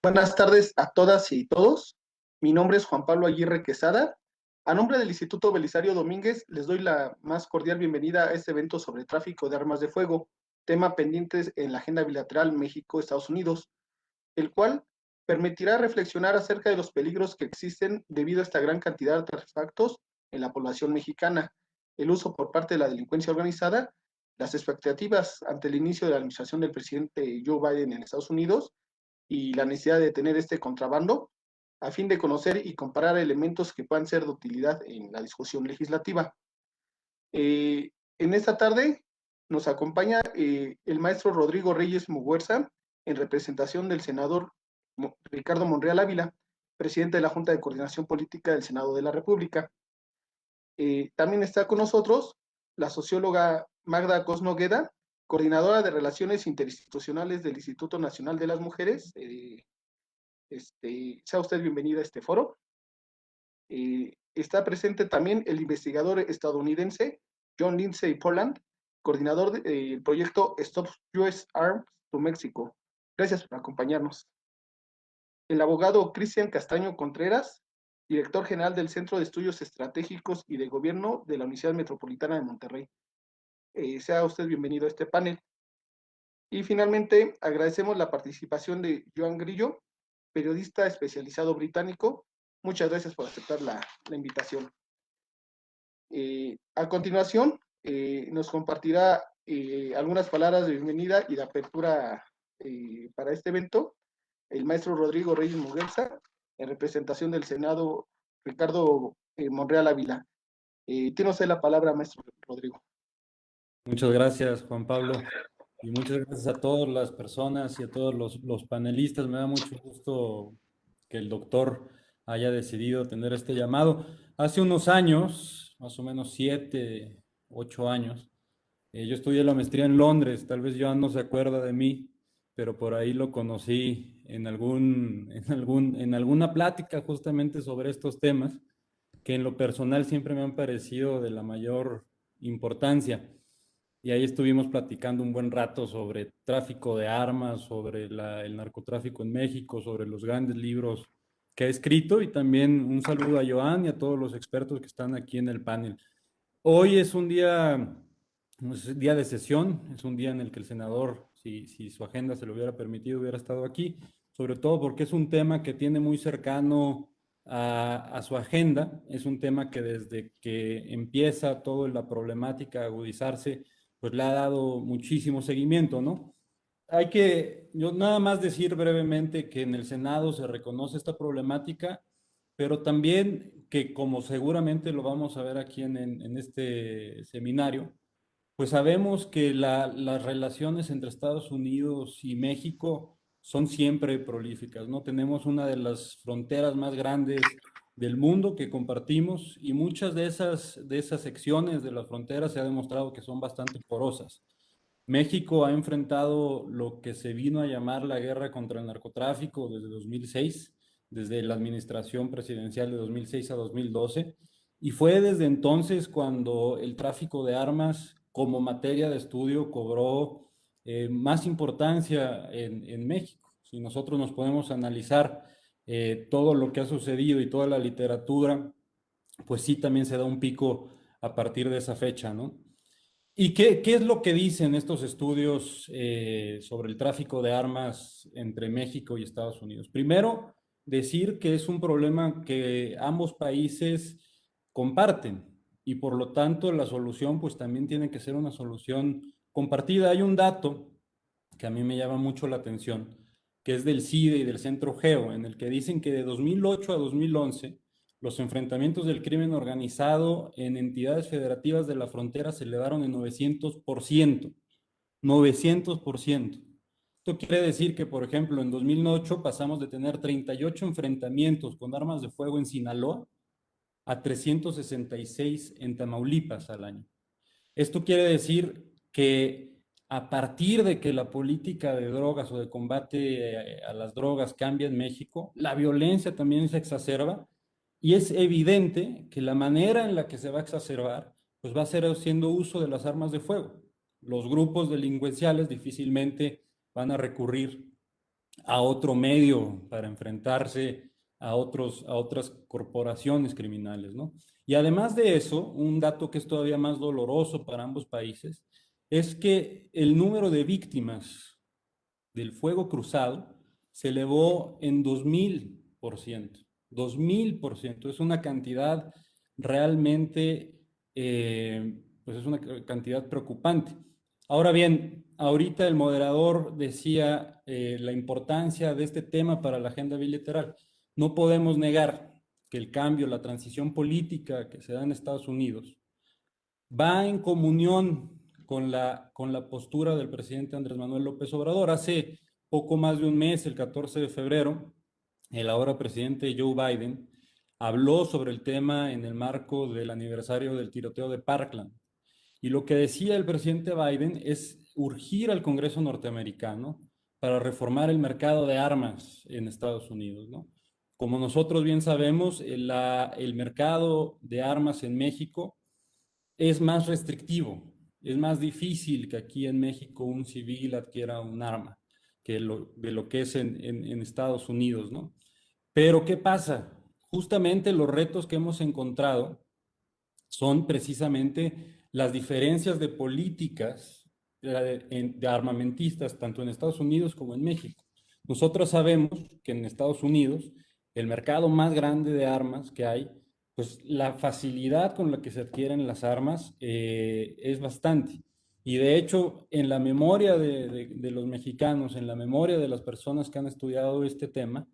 Buenas tardes a todas y todos. Mi nombre es Juan Pablo Aguirre Quesada. A nombre del Instituto Belisario Domínguez, les doy la más cordial bienvenida a este evento sobre tráfico de armas de fuego, tema pendiente en la agenda bilateral México-Estados Unidos, el cual permitirá reflexionar acerca de los peligros que existen debido a esta gran cantidad de artefactos en la población mexicana, el uso por parte de la delincuencia organizada, las expectativas ante el inicio de la administración del presidente Joe Biden en Estados Unidos y la necesidad de tener este contrabando a fin de conocer y comparar elementos que puedan ser de utilidad en la discusión legislativa. En esta tarde nos acompaña el maestro Rodrigo Reyes Muguerza en representación del senador Ricardo Monreal Ávila, presidente de la Junta de Coordinación Política del Senado de la República. También está con nosotros la socióloga Magda Cosnogueda, coordinadora de Relaciones Interinstitucionales del Instituto Nacional de las Mujeres. Sea usted bienvenida a este foro. Está presente también el investigador estadounidense John Lindsay Poland, coordinador del proyecto Stop US Arms to Mexico. Gracias por acompañarnos. El abogado Cristian Castaño Contreras, director general del Centro de Estudios Estratégicos y de Gobierno de la Universidad Metropolitana de Monterrey. Sea usted bienvenido a este panel. Y finalmente, agradecemos la participación de Joan Grillo, periodista especializado británico. Muchas gracias por aceptar la invitación. A continuación, nos compartirá algunas palabras de bienvenida y de apertura para este evento el maestro Rodrigo Reyes Muguerza, en representación del Senado Ricardo Monreal Ávila. Tiene usted la palabra, maestro Rodrigo. Muchas gracias, Juan Pablo, y muchas gracias a todas las personas y a todos los panelistas. Me da mucho gusto que el doctor haya decidido tener este llamado. Hace unos años, más o menos 7, 8 años, yo estudié la maestría en Londres. Tal vez Joan no se acuerda de mí, pero por ahí lo conocí en alguna plática justamente sobre estos temas, que en lo personal siempre me han parecido de la mayor importancia. Y ahí estuvimos platicando un buen rato sobre tráfico de armas, sobre el narcotráfico en México, sobre los grandes libros que ha escrito, y también un saludo a Joan y a todos los expertos que están aquí en el panel. Hoy es un día de sesión, es un día en el que el senador, si su agenda se lo hubiera permitido, hubiera estado aquí, sobre todo porque es un tema que tiene muy cercano a su agenda. Es un tema que desde que empieza toda la problemática a agudizarse, pues le ha dado muchísimo seguimiento, ¿no? Yo nada más decir brevemente que en el Senado se reconoce esta problemática, pero también que, como seguramente lo vamos a ver aquí en este seminario, pues sabemos que las relaciones entre Estados Unidos y México son siempre prolíficas, ¿no? Tenemos una de las fronteras más grandes del mundo que compartimos, y muchas de esas secciones de la frontera se ha demostrado que son bastante porosas. México ha enfrentado lo que se vino a llamar la guerra contra el narcotráfico desde 2006, desde la administración presidencial de 2006 a 2012, y fue desde entonces cuando el tráfico de armas como materia de estudio cobró más importancia en México. Si nosotros nos podemos analizar todo lo que ha sucedido y toda la literatura, pues sí, también se da un pico a partir de esa fecha, ¿no? ¿Y qué es lo que dicen estos estudios sobre el tráfico de armas entre México y Estados Unidos? Primero, decir que es un problema que ambos países comparten, y por lo tanto la solución pues también tiene que ser una solución compartida. Hay un dato que a mí me llama mucho la atención, que es del CIDE y del Centro Geo, en el que dicen que de 2008 a 2011 los enfrentamientos del crimen organizado en entidades federativas de la frontera se elevaron en 900%. 900%. Esto quiere decir que, por ejemplo, en 2008 pasamos de tener 38 enfrentamientos con armas de fuego en Sinaloa a 366 en Tamaulipas al año. Esto quiere decir que a partir de que la política de drogas o de combate a las drogas cambia en México, la violencia también se exacerba, y es evidente que la manera en la que se va a exacerbar pues va a ser haciendo uso de las armas de fuego. Los grupos delincuenciales difícilmente van a recurrir a otro medio para enfrentarse a otras corporaciones criminales, ¿no? Y además de eso, un dato que es todavía más doloroso para ambos países es que el número de víctimas del fuego cruzado se elevó en 2000%. 2000%. Es una cantidad realmente, pues es una cantidad preocupante. Ahora bien, ahorita el moderador decía la importancia de este tema para la agenda bilateral. No podemos negar que el cambio, la transición política que se da en Estados Unidos va en comunión con la postura del presidente Andrés Manuel López Obrador. Hace poco más de un mes, el 14 de febrero, el ahora presidente Joe Biden habló sobre el tema en el marco del aniversario del tiroteo de Parkland. Y lo que decía el presidente Biden es urgir al Congreso norteamericano para reformar el mercado de armas en Estados Unidos, ¿no? Como nosotros bien sabemos, el mercado de armas en México es más restrictivo, es más difícil que aquí en México un civil adquiera un arma de lo que es en Estados Unidos, ¿no? Pero ¿qué pasa? Justamente los retos que hemos encontrado son precisamente las diferencias de políticas de armamentistas, tanto en Estados Unidos como en México. Nosotros sabemos que en Estados Unidos el mercado más grande de armas que hay, pues la facilidad con la que se adquieren las armas es bastante. Y de hecho, en la memoria de los mexicanos, en la memoria de las personas que han estudiado este tema,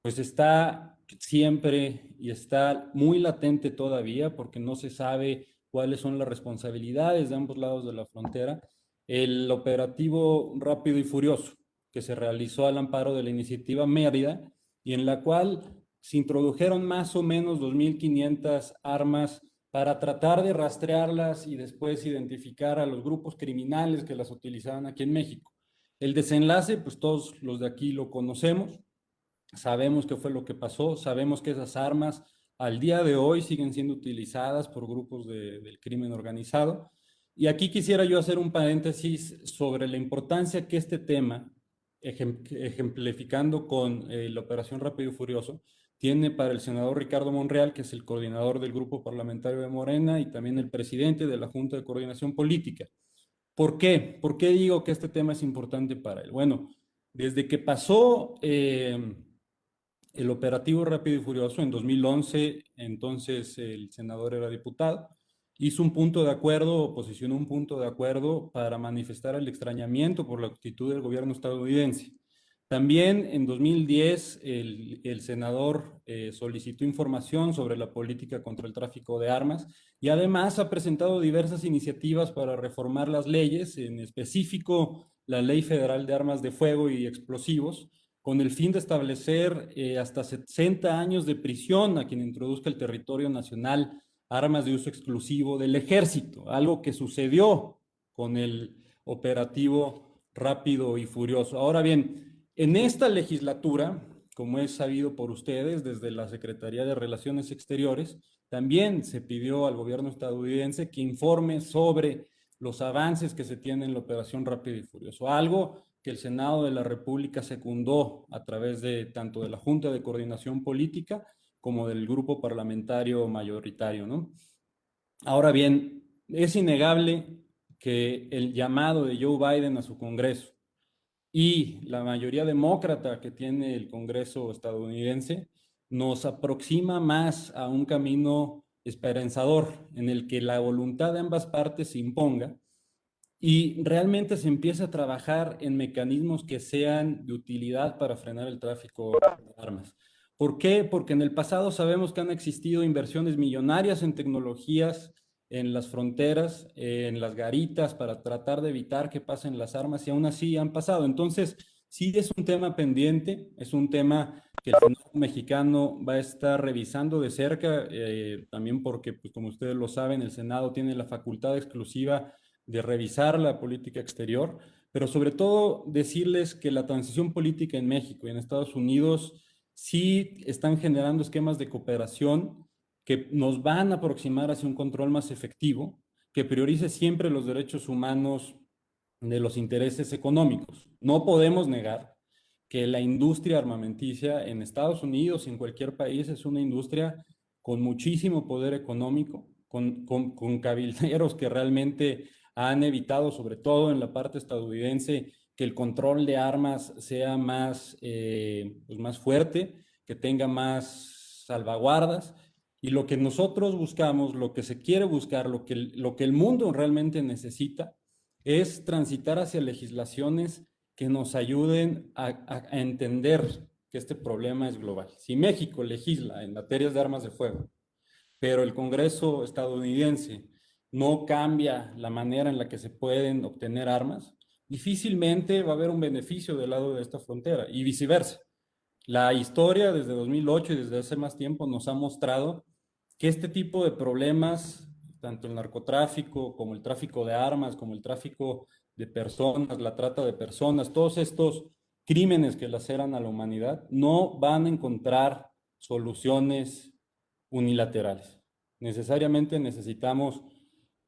pues está siempre y está muy latente todavía porque no se sabe cuáles son las responsabilidades de ambos lados de la frontera. El operativo Rápido y Furioso que se realizó al amparo de la iniciativa Mérida y en la cual se introdujeron más o menos 2.500 armas para tratar de rastrearlas y después identificar a los grupos criminales que las utilizaban aquí en México. El desenlace, pues todos los de aquí lo conocemos. Sabemos qué fue lo que pasó, sabemos que esas armas al día de hoy siguen siendo utilizadas por grupos del crimen organizado. Y aquí quisiera yo hacer un paréntesis sobre la importancia que este tema, ejemplificando con la Operación Rápido y Furioso, tiene para el senador Ricardo Monreal, que es el coordinador del grupo parlamentario de Morena y también el presidente de la Junta de Coordinación Política. ¿Por qué? ¿Por qué digo que este tema es importante para él? Bueno, desde que pasó el operativo Rápido y Furioso en 2011, entonces el senador era diputado, hizo un punto de acuerdo, posicionó un punto de acuerdo para manifestar el extrañamiento por la actitud del gobierno estadounidense. También en 2010 el senador solicitó información sobre la política contra el tráfico de armas y además ha presentado diversas iniciativas para reformar las leyes, en específico la Ley Federal de Armas de Fuego y Explosivos, con el fin de establecer hasta 60 años de prisión a quien introduzca el territorio nacional armas de uso exclusivo del ejército, algo que sucedió con el operativo Rápido y Furioso. Ahora bien, en esta legislatura, como es sabido por ustedes, desde la Secretaría de Relaciones Exteriores, también se pidió al gobierno estadounidense que informe sobre los avances que se tienen en la operación Rápido y Furioso, algo que el Senado de la República secundó a través de tanto de la Junta de Coordinación Política como del grupo parlamentario mayoritario, ¿no? Ahora bien, es innegable que el llamado de Joe Biden a su Congreso y la mayoría demócrata que tiene el Congreso estadounidense nos aproxima más a un camino esperanzador en el que la voluntad de ambas partes se imponga y realmente se empieza a trabajar en mecanismos que sean de utilidad para frenar el tráfico de armas. ¿Por qué? Porque en el pasado sabemos que han existido inversiones millonarias en tecnologías, en las fronteras, en las garitas, para tratar de evitar que pasen las armas y aún así han pasado. Entonces, sí es un tema pendiente, es un tema que el Senado mexicano va a estar revisando de cerca, también porque, pues, como ustedes lo saben, el Senado tiene la facultad exclusiva de revisar la política exterior, pero sobre todo decirles que la transición política en México y en Estados Unidos sí están generando esquemas de cooperación que nos van a aproximar hacia un control más efectivo, que priorice siempre los derechos humanos de los intereses económicos. No podemos negar que la industria armamenticia en Estados Unidos y en cualquier país es una industria con muchísimo poder económico, con cabilderos que realmente han evitado, sobre todo en la parte estadounidense, que el control de armas sea más, pues más fuerte, que tenga más salvaguardas. Y lo que nosotros buscamos, lo que se quiere buscar, lo que el mundo realmente necesita, es transitar hacia legislaciones que nos ayuden a entender que este problema es global. Si México legisla en materias de armas de fuego, pero el Congreso estadounidense no cambia la manera en la que se pueden obtener armas, difícilmente va a haber un beneficio del lado de esta frontera y viceversa. La historia desde 2008 y desde hace más tiempo nos ha mostrado que este tipo de problemas, tanto el narcotráfico como el tráfico de armas, como el tráfico de personas, la trata de personas, todos estos crímenes que laceran a la humanidad, no van a encontrar soluciones unilaterales. Necesariamente necesitamos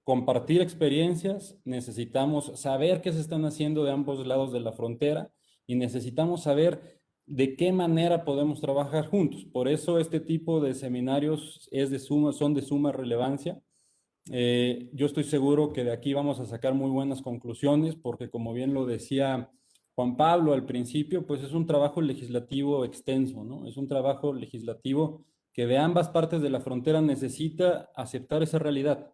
compartir experiencias, necesitamos saber qué se están haciendo de ambos lados de la frontera y necesitamos saber de qué manera podemos trabajar juntos. Por eso este tipo de seminarios son de suma relevancia. Yo estoy seguro que de aquí vamos a sacar muy buenas conclusiones porque como bien lo decía Juan Pablo al principio, pues es un trabajo legislativo extenso, ¿no? Es un trabajo legislativo que de ambas partes de la frontera necesita aceptar esa realidad,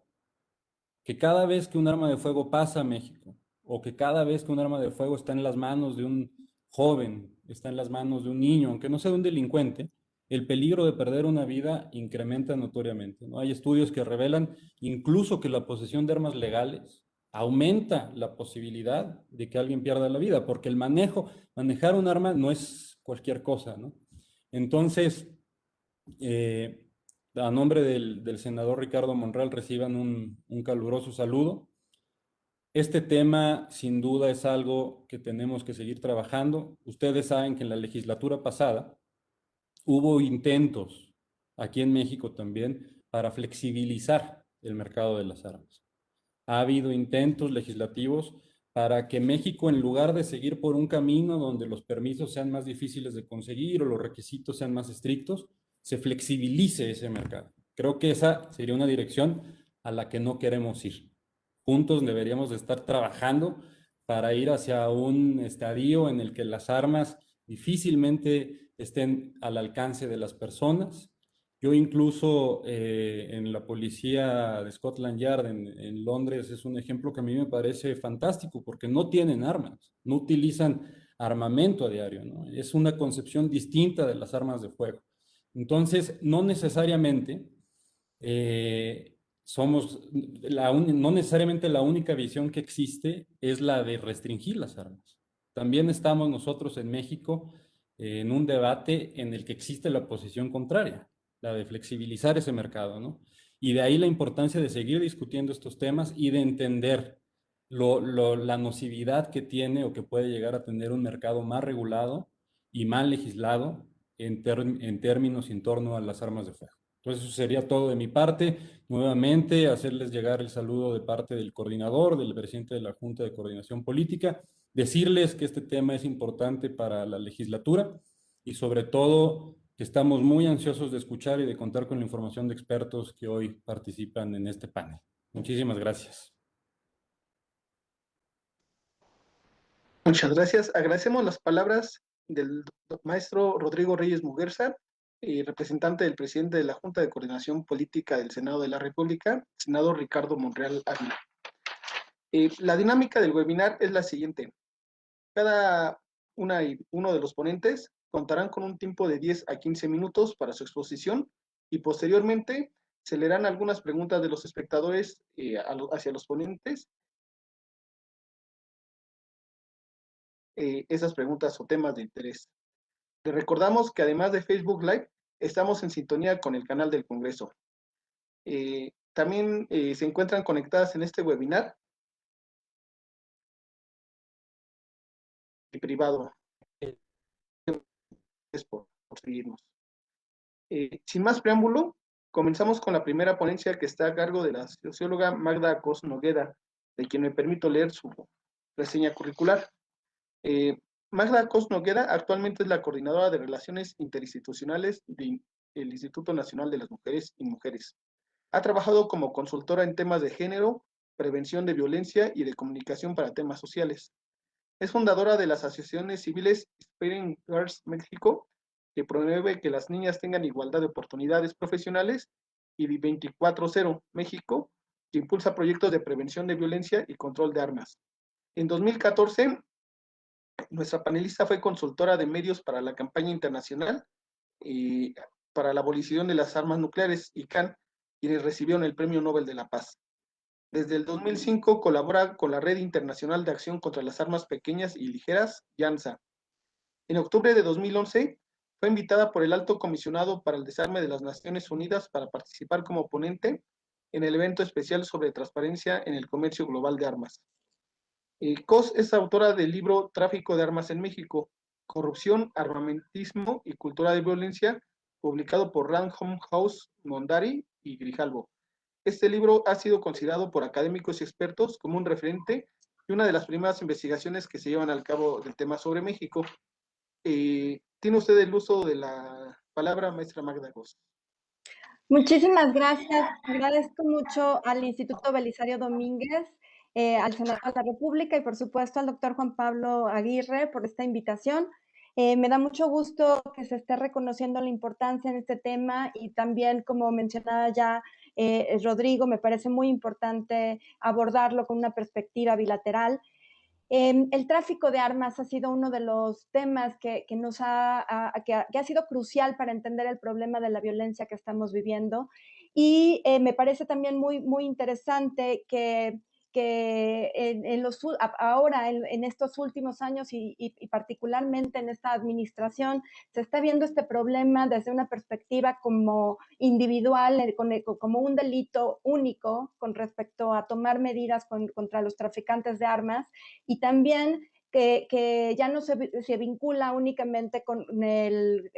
que cada vez que un arma de fuego pasa a México, o que cada vez que un arma de fuego está en las manos de un joven, está en las manos de un niño, aunque no sea de un delincuente, el peligro de perder una vida incrementa notoriamente, ¿no? Hay estudios que revelan incluso que la posesión de armas legales aumenta la posibilidad de que alguien pierda la vida, porque manejar un arma no es cualquier cosa, ¿no? Entonces, eh, a nombre del senador Ricardo Monreal reciban un caluroso saludo. Este tema sin duda es algo que tenemos que seguir trabajando. Ustedes saben que en la legislatura pasada hubo intentos, aquí en México también, para flexibilizar el mercado de las armas. Ha habido intentos legislativos para que México, en lugar de seguir por un camino donde los permisos sean más difíciles de conseguir o los requisitos sean más estrictos, se flexibilice ese mercado. Creo que esa sería una dirección a la que no queremos ir. Juntos deberíamos de estar trabajando para ir hacia un estadio en el que las armas difícilmente estén al alcance de las personas. Yo incluso en la policía de Scotland Yard en Londres es un ejemplo que a mí me parece fantástico porque no tienen armas, no utilizan armamento a diario, ¿no? Es una concepción distinta de las armas de fuego. Entonces, no necesariamente no necesariamente la única visión que existe es la de restringir las armas. También estamos nosotros en México en un debate en el que existe la posición contraria, la de flexibilizar ese mercado, ¿no? Y de ahí la importancia de seguir discutiendo estos temas y de entender la nocividad que tiene o que puede llegar a tener un mercado más regulado y más legislado en términos en torno a las armas de fuego. Entonces, eso sería todo de mi parte. Nuevamente, hacerles llegar el saludo de parte del coordinador, del presidente de la Junta de Coordinación Política, decirles que este tema es importante para la legislatura y sobre todo que estamos muy ansiosos de escuchar y de contar con la información de expertos que hoy participan en este panel. Muchísimas gracias. Muchas gracias. Agradecemos las palabras del maestro Rodrigo Reyes Muguerza, representante del presidente de la Junta de Coordinación Política del Senado de la República, senador Ricardo Monreal Ávila. La dinámica del webinar es la siguiente. Cada uno de los ponentes contarán con un tiempo de 10 a 15 minutos para su exposición y posteriormente se leerán algunas preguntas de los espectadores hacia los ponentes. Esas preguntas o temas de interés. Les recordamos que además de Facebook Live, estamos en sintonía con el canal del Congreso. También se encuentran conectadas en este webinar privado. Por seguirnos. Sin más preámbulo, comenzamos con la primera ponencia que está a cargo de la socióloga Magda Cos Nogueda, de quien me permito leer su reseña curricular. Magda Cos Noguera actualmente es la coordinadora de Relaciones Interinstitucionales del Instituto Nacional de las Mujeres y Mujeres. Ha trabajado como consultora en temas de género, prevención de violencia y de comunicación para temas sociales. Es fundadora de las asociaciones civiles Inspiring Girls México, que promueve que las niñas tengan igualdad de oportunidades profesionales, y 24-0 México, que impulsa proyectos de prevención de violencia y control de armas. En 2014, nuestra panelista fue consultora de medios para la campaña internacional para la abolición de las armas nucleares, ICANN, y recibieron el Premio Nobel de la Paz. Desde el 2005 colabora con la Red Internacional de Acción contra las Armas Pequeñas y Ligeras, YANSA. En octubre de 2011 fue invitada por el Alto Comisionado para el Desarme de las Naciones Unidas para participar como ponente en el evento especial sobre transparencia en el comercio global de armas. Cos es autora del libro Tráfico de Armas en México, Corrupción, Armamentismo y Cultura de Violencia, publicado por Random House, Mondari y Grijalvo. Este libro ha sido considerado por académicos y expertos como un referente y una de las primeras investigaciones que se llevan al cabo del tema sobre México. Tiene usted el uso de la palabra, maestra Magda Cos. Muchísimas gracias. Agradezco mucho al Instituto Belisario Domínguez, al Senado de la República y por supuesto al doctor Juan Pablo Aguirre por esta invitación. Me da mucho gusto que se esté reconociendo la importancia en este tema y también, como mencionaba ya Rodrigo, me parece muy importante abordarlo con una perspectiva bilateral. El tráfico de armas ha sido uno de los temas que ha sido crucial para entender el problema de la violencia que estamos viviendo. Y me parece también muy interesante que ahora en estos últimos años y particularmente en esta administración se está viendo este problema desde una perspectiva como individual, como un delito único con respecto a tomar medidas contra los traficantes de armas, y también que ya no se vincula únicamente con el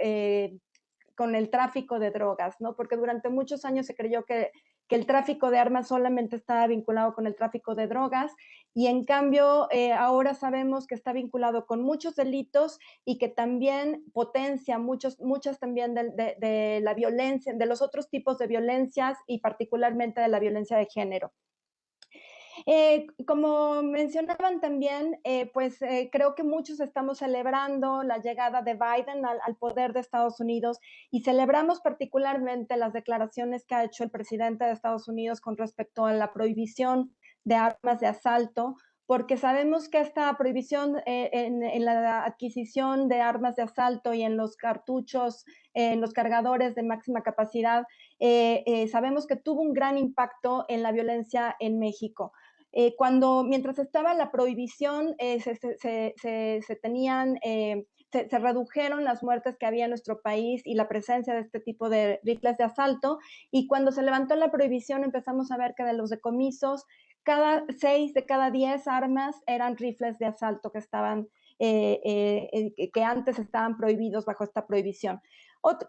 tráfico de drogas, ¿no? Porque durante muchos años se creyó que el tráfico de armas solamente estaba vinculado con el tráfico de drogas, y en cambio ahora sabemos que está vinculado con muchos delitos y que también potencia muchas también de la violencia, de los otros tipos de violencias y particularmente de la violencia de género. Como mencionaban también, creo que muchos estamos celebrando la llegada de Biden al poder de Estados Unidos, y celebramos particularmente las declaraciones que ha hecho el presidente de Estados Unidos con respecto a la prohibición de armas de asalto, porque sabemos que esta prohibición en la adquisición de armas de asalto y en los cartuchos, en los cargadores de máxima capacidad, sabemos que tuvo un gran impacto en la violencia en México. Mientras estaba la prohibición, se redujeron las muertes que había en nuestro país y la presencia de este tipo de rifles de asalto, y cuando se levantó la prohibición empezamos a ver que de los decomisos, 6 de cada 10 armas eran rifles de asalto que antes estaban prohibidos bajo esta prohibición.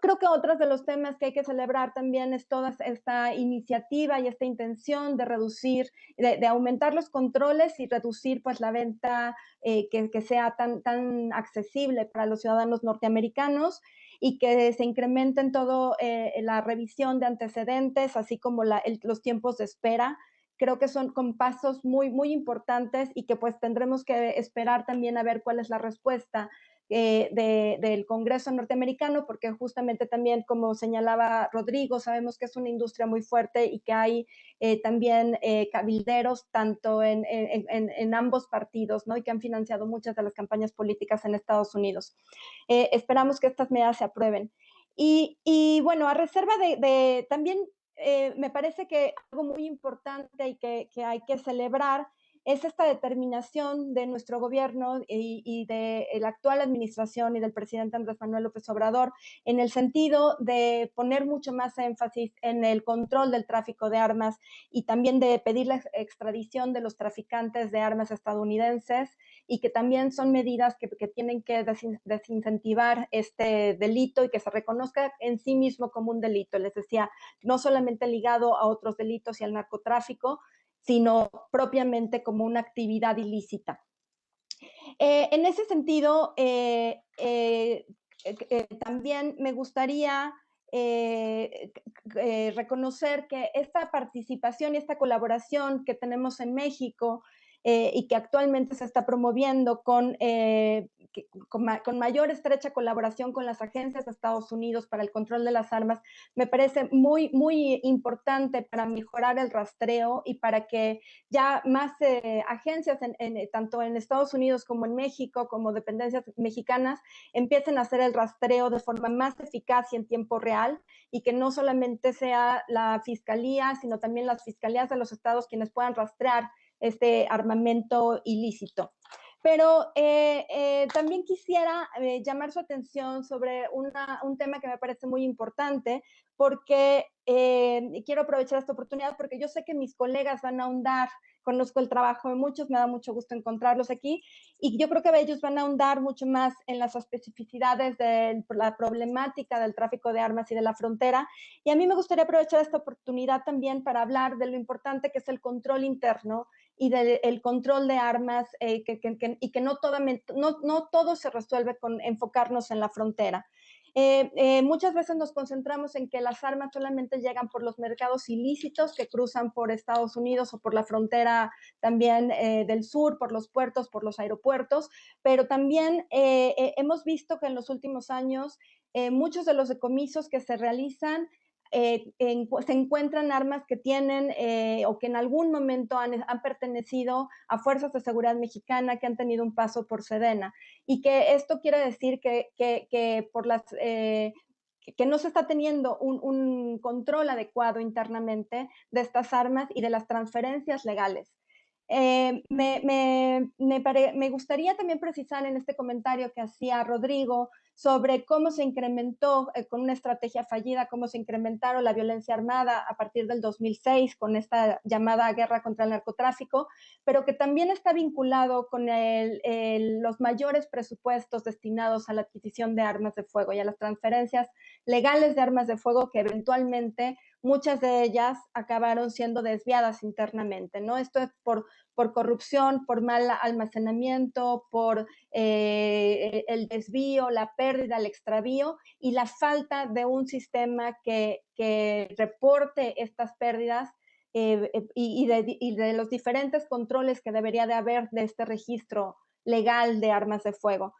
Creo que otros de los temas que hay que celebrar también es toda esta iniciativa y esta intención de reducir, de aumentar los controles y reducir pues la venta que sea tan accesible para los ciudadanos norteamericanos, y que se incrementen todo la revisión de antecedentes, así como los tiempos de espera. Creo que son con pasos muy importantes, y que pues tendremos que esperar también a ver cuál es la respuesta del Congreso norteamericano, porque justamente también, como señalaba Rodrigo, sabemos que es una industria muy fuerte y que hay también cabilderos tanto en ambos partidos, ¿no? Y que han financiado muchas de las campañas políticas en Estados Unidos. Esperamos que estas medidas se aprueben. Y bueno, a reserva también me parece que algo muy importante y que hay que celebrar es esta determinación de nuestro gobierno y de la actual administración y del presidente Andrés Manuel López Obrador, en el sentido de poner mucho más énfasis en el control del tráfico de armas, y también de pedir la extradición de los traficantes de armas estadounidenses, y que también son medidas que tienen que desincentivar este delito y que se reconozca en sí mismo como un delito. Les decía, no solamente ligado a otros delitos y al narcotráfico, sino propiamente como una actividad ilícita. En ese sentido, también me gustaría reconocer que esta participación y esta colaboración que tenemos en México y que actualmente se está promoviendo con mayor estrecha colaboración con las agencias de Estados Unidos para el control de las armas, me parece muy, muy importante para mejorar el rastreo y para que ya más agencias, tanto en Estados Unidos como en México, como dependencias mexicanas, empiecen a hacer el rastreo de forma más eficaz y en tiempo real, y que no solamente sea la fiscalía, sino también las fiscalías de los estados quienes puedan rastrear este armamento ilícito. Pero también quisiera llamar su atención sobre un tema que me parece muy importante, porque quiero aprovechar esta oportunidad porque yo sé que mis colegas van a ahondar, conozco el trabajo de muchos, me da mucho gusto encontrarlos aquí, y yo creo que ellos van a ahondar mucho más en las especificidades de la problemática del tráfico de armas y de la frontera, y a mí me gustaría aprovechar esta oportunidad también para hablar de lo importante que es el control interno y del control de armas y que no todo se resuelve con enfocarnos en la frontera. Muchas veces nos concentramos en que las armas solamente llegan por los mercados ilícitos que cruzan por Estados Unidos o por la frontera también del sur, por los puertos, por los aeropuertos, pero también hemos visto que en los últimos años muchos de los decomisos que se realizan se encuentran armas que tienen o que en algún momento han pertenecido a fuerzas de seguridad mexicana que han tenido un paso por Sedena, y que esto quiere decir que por las que no se está teniendo un control adecuado internamente de estas armas y de las transferencias legales. Me gustaría también precisar en este comentario que hacía Rodrigo sobre cómo se incrementó con una estrategia fallida, cómo se incrementaron la violencia armada a partir del 2006 con esta llamada guerra contra el narcotráfico, pero que también está vinculado con los mayores presupuestos destinados a la adquisición de armas de fuego y a las transferencias legales de armas de fuego que eventualmente muchas de ellas acabaron siendo desviadas internamente, ¿no? Esto es por corrupción, por mal almacenamiento, por el desvío, la pérdida, el extravío y la falta de un sistema que reporte estas pérdidas y de los diferentes controles que debería de haber de este registro legal de armas de fuego.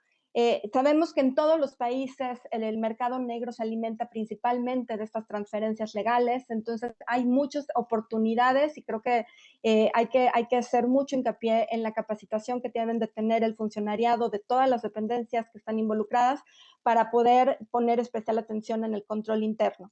Sabemos que en todos los países el mercado negro se alimenta principalmente de estas transferencias legales, entonces hay muchas oportunidades y creo que hay que hacer mucho hincapié en la capacitación que deben de tener el funcionariado de todas las dependencias que están involucradas para poder poner especial atención en el control interno.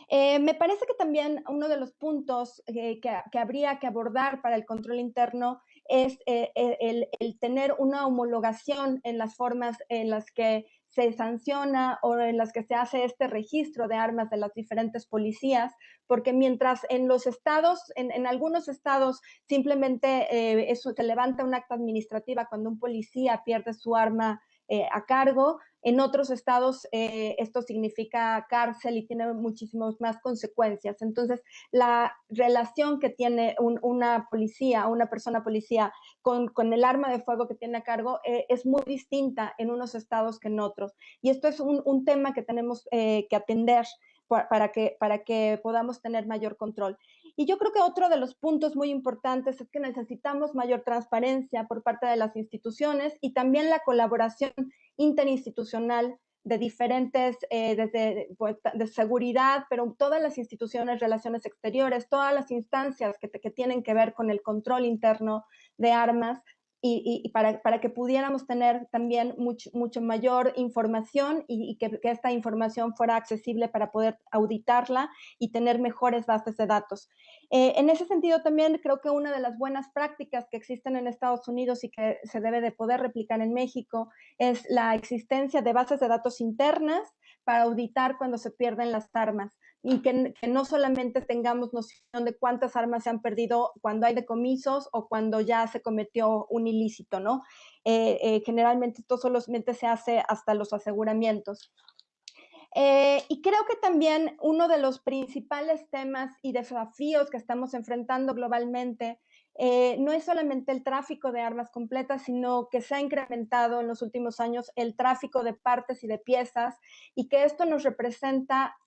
Me parece que también uno de los puntos que habría que abordar para el control interno es el tener una homologación en las formas en las que se sanciona o en las que se hace este registro de armas de las diferentes policías, porque mientras en los estados, en algunos estados simplemente se levanta un acta administrativa cuando un policía pierde su arma a cargo, en otros estados esto significa cárcel y tiene muchísimas más consecuencias. Entonces, la relación que tiene una policía, una persona policía con el arma de fuego que tiene a cargo es muy distinta en unos estados que en otros. Y esto es un tema que tenemos que atender para que podamos tener mayor control. Y yo creo que otro de los puntos muy importantes es que necesitamos mayor transparencia por parte de las instituciones y también la colaboración interinstitucional de diferentes, desde de seguridad, pero todas las instituciones, relaciones exteriores, todas las instancias que tienen que ver con el control interno de armas, y para que pudiéramos tener también mucho mayor información y que esta información fuera accesible para poder auditarla y tener mejores bases de datos. En ese sentido también creo que una de las buenas prácticas que existen en Estados Unidos y que se debe de poder replicar en México es la existencia de bases de datos internas para auditar cuando se pierden las armas y que no solamente tengamos noción de cuántas armas se han perdido cuando hay decomisos o cuando ya se cometió un ilícito, ¿no? Generalmente esto solamente se hace hasta los aseguramientos. Y creo que también uno de los principales temas y desafíos que estamos enfrentando globalmente no es solamente el tráfico de armas completas, sino que se ha incrementado en los últimos años el tráfico de partes y de piezas, y que esto nos representa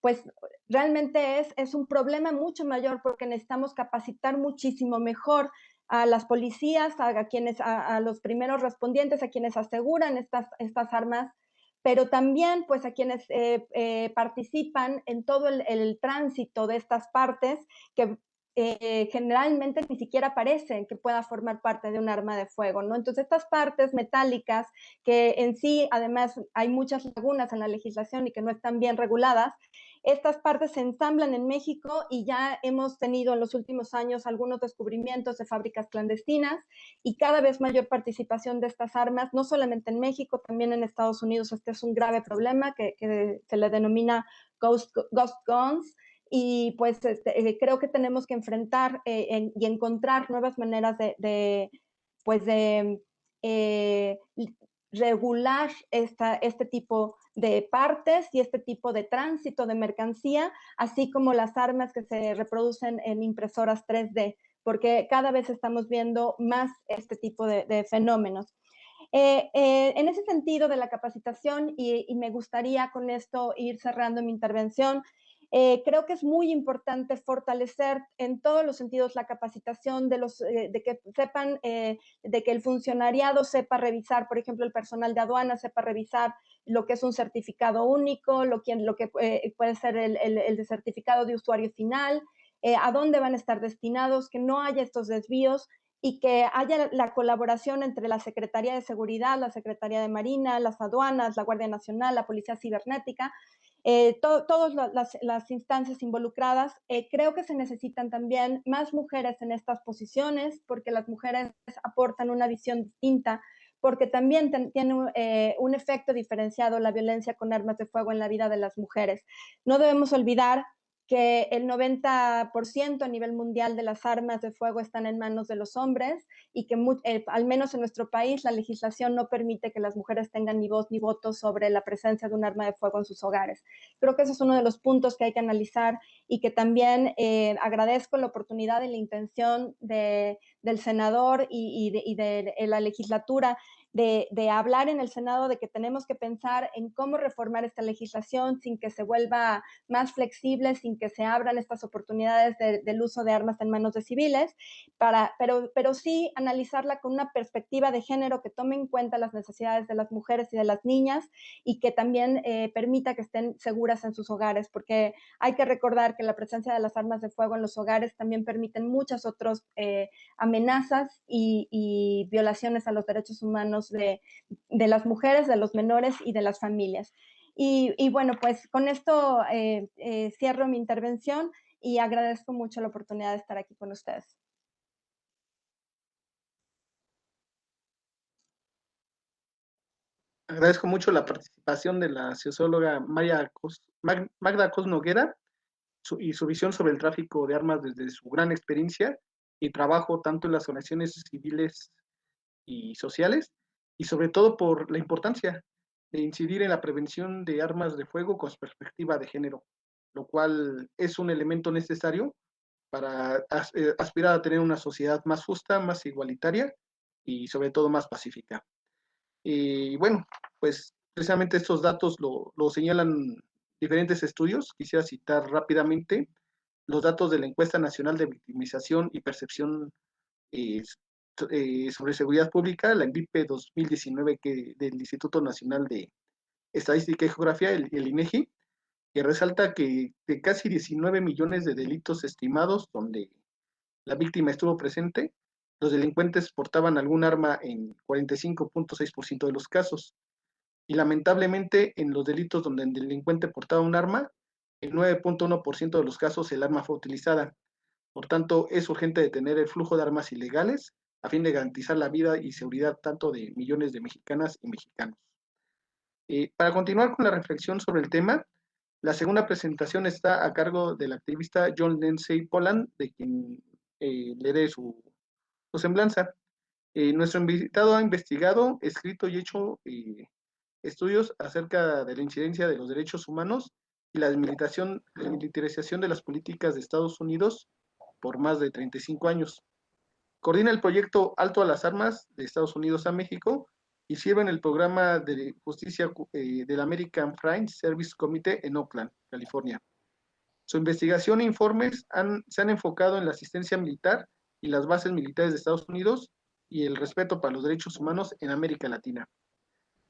pues realmente es un problema mucho mayor, porque necesitamos capacitar muchísimo mejor a las policías, a los primeros respondientes, a quienes aseguran estas armas, pero también pues a quienes participan en todo el tránsito de estas partes, que generalmente ni siquiera parecen que pueda formar parte de un arma de fuego, ¿no? Entonces estas partes metálicas, que en sí además hay muchas lagunas en la legislación y que no están bien reguladas, estas partes se ensamblan en México, y ya hemos tenido en los últimos años algunos descubrimientos de fábricas clandestinas y cada vez mayor participación de estas armas, no solamente en México, también en Estados Unidos. Este es un grave problema que se le denomina ghost guns, y pues creo que tenemos que enfrentar y encontrar nuevas maneras pues de regular este tipo de partes y este tipo de tránsito de mercancía, así como las armas que se reproducen en impresoras 3D, porque cada vez estamos viendo más este tipo de fenómenos. En ese sentido de la capacitación, y me gustaría con esto ir cerrando mi intervención, creo que es muy importante fortalecer en todos los sentidos la capacitación de que sepan, de que el funcionariado sepa revisar, por ejemplo, el personal de aduana sepa revisar lo que es un certificado único, lo que puede ser el certificado de usuario final, a dónde van a estar destinados, que no haya estos desvíos, y que haya la colaboración entre la Secretaría de Seguridad, la Secretaría de Marina, las aduanas, la Guardia Nacional, la Policía Cibernética, todas las instancias involucradas. Creo que se necesitan también más mujeres en estas posiciones, porque las mujeres aportan una visión distinta, porque también tiene un efecto diferenciado la violencia con armas de fuego en la vida de las mujeres. No debemos olvidar que el 90% a nivel mundial de las armas de fuego están en manos de los hombres, y que al menos en nuestro país la legislación no permite que las mujeres tengan ni voz ni voto sobre la presencia de un arma de fuego en sus hogares. Creo que ese es uno de los puntos que hay que analizar, y que también agradezco la oportunidad y la intención del senador y de la legislatura de hablar en el Senado de que tenemos que pensar en cómo reformar esta legislación sin que se vuelva más flexible, sin que se abran estas oportunidades del uso de armas en manos de civiles, pero sí analizarla con una perspectiva de género que tome en cuenta las necesidades de las mujeres y de las niñas, y que también permita que estén seguras en sus hogares, porque hay que recordar que la presencia de las armas de fuego en los hogares también permiten muchas otras amenazas y violaciones a los derechos humanos de las mujeres, de los menores y de las familias. Y bueno, pues con esto cierro mi intervención, y agradezco mucho la oportunidad de estar aquí con ustedes. Agradezco mucho la participación de la socióloga Magda Cos Noguera y su visión sobre el tráfico de armas desde su gran experiencia y trabajo tanto en las organizaciones civiles y sociales, y sobre todo por la importancia de incidir en la prevención de armas de fuego con perspectiva de género, lo cual es un elemento necesario para aspirar a tener una sociedad más justa, más igualitaria y sobre todo más pacífica. Y bueno, pues precisamente estos datos lo señalan diferentes estudios. Quisiera citar rápidamente los datos de la Encuesta Nacional de Victimización y Percepción eh, sobre Seguridad Pública, la ENVIPE 2019, del Instituto Nacional de Estadística y Geografía, el INEGI, que resalta que de casi 19 millones de delitos estimados donde la víctima estuvo presente, los delincuentes portaban algún arma en 45.6% de los casos. Y lamentablemente, en los delitos donde el delincuente portaba un arma, en 9.1% de los casos el arma fue utilizada. Por tanto, es urgente detener el flujo de armas ilegales a fin de garantizar la vida y seguridad tanto de millones de mexicanas y mexicanos. Para continuar con la reflexión sobre el tema, la segunda presentación está a cargo del activista John Lindsay Poland, de quien leeré su semblanza. Nuestro invitado ha investigado, escrito y hecho estudios acerca de la incidencia de los derechos humanos y la militarización de las políticas de Estados Unidos por más de 35 años. Coordina el proyecto Alto a las Armas de Estados Unidos a México y sirve en el programa de justicia del American Friends Service Committee en Oakland, California. Su investigación e informes se han enfocado en la asistencia militar y las bases militares de Estados Unidos y el respeto para los derechos humanos en América Latina.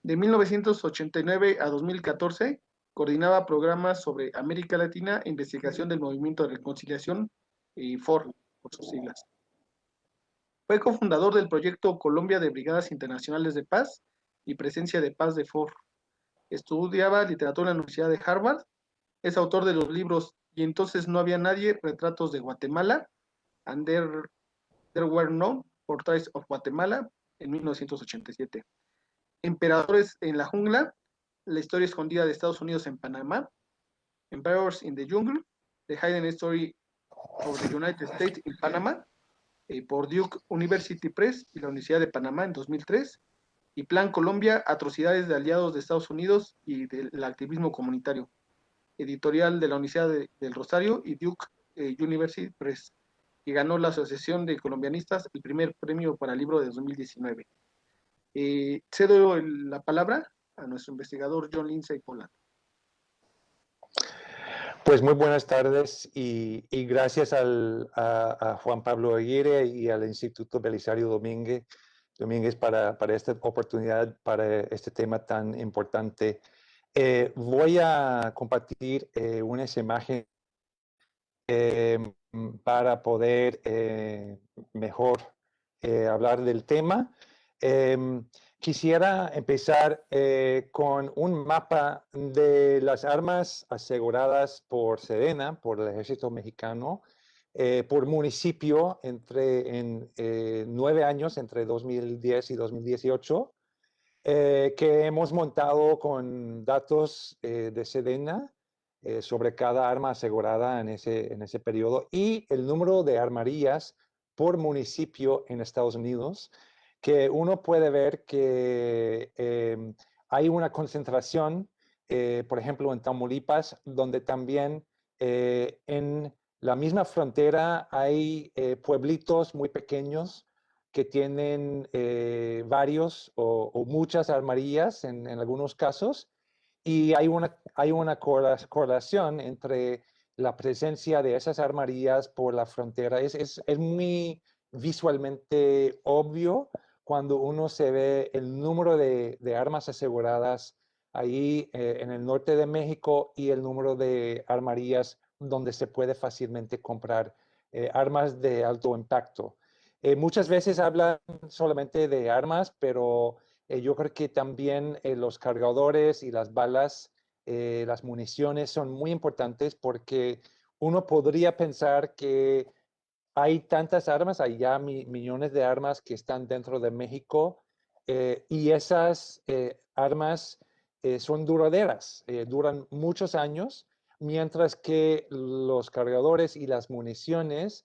De 1989 a 2014, coordinaba programas sobre América Latina e investigación del Movimiento de Reconciliación, FOR, por sus siglas. Fue cofundador del proyecto Colombia de Brigadas Internacionales de Paz y Presencia de Paz de FOR. Estudiaba literatura en la Universidad de Harvard. Es autor de los libros Y entonces no había nadie, Retratos de Guatemala, and There Were No Portraits of Guatemala, en 1987. Emperadores en la Jungla, La Historia Escondida de Estados Unidos en Panamá, Emperors in the Jungle, The Hidden Story of the United States in Panama, por Duke University Press y la Universidad de Panamá en 2003, y Plan Colombia, Atrocidades de Aliados de Estados Unidos y del Activismo Comunitario, editorial de la Universidad del Rosario y Duke University Press, y ganó la Asociación de Colombianistas el primer premio para libro de 2019. Cedo la palabra a nuestro investigador John Lindsay Poland. Pues muy buenas tardes y gracias a Juan Pablo Aguirre y al Instituto Belisario Domínguez para esta oportunidad, para este tema tan importante. Voy a compartir unas imágenes para poder mejor hablar del tema. Quisiera empezar con un mapa de las armas aseguradas por Sedena, por el Ejército Mexicano, por municipio en 9 años, entre 2010 y 2018, que hemos montado con datos de Sedena sobre cada arma asegurada en ese periodo y el número de armerías por municipio en Estados Unidos, que uno puede ver que hay una concentración, por ejemplo, en Tamaulipas, donde también en la misma frontera hay pueblitos muy pequeños que tienen varios o muchas armerías en algunos casos, y hay una correlación entre la presencia de esas armerías por la frontera. Es muy visualmente obvio cuando uno se ve el número de armas aseguradas ahí en el norte de México y el número de armerías donde se puede fácilmente comprar armas de alto impacto. Muchas veces hablan solamente de armas, pero yo creo que también los cargadores y las balas, las municiones son muy importantes, porque uno podría pensar que hay tantas armas, hay ya millones de armas que están dentro de México, y esas armas son duraderas, duran muchos años, mientras que los cargadores y las municiones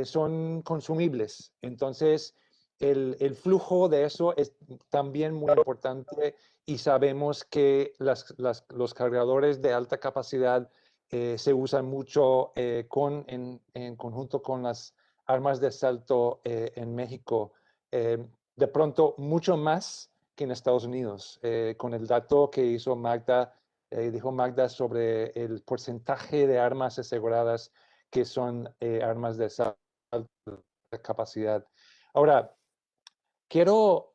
son consumibles. Entonces, el flujo de eso es también muy importante, y sabemos que los cargadores de alta capacidad se usan mucho en conjunto con las armas de asalto en México. De pronto, mucho más que en Estados Unidos. Con el dato que hizo dijo Magda sobre el porcentaje de armas aseguradas que son armas de asalto de capacidad. Ahora, quiero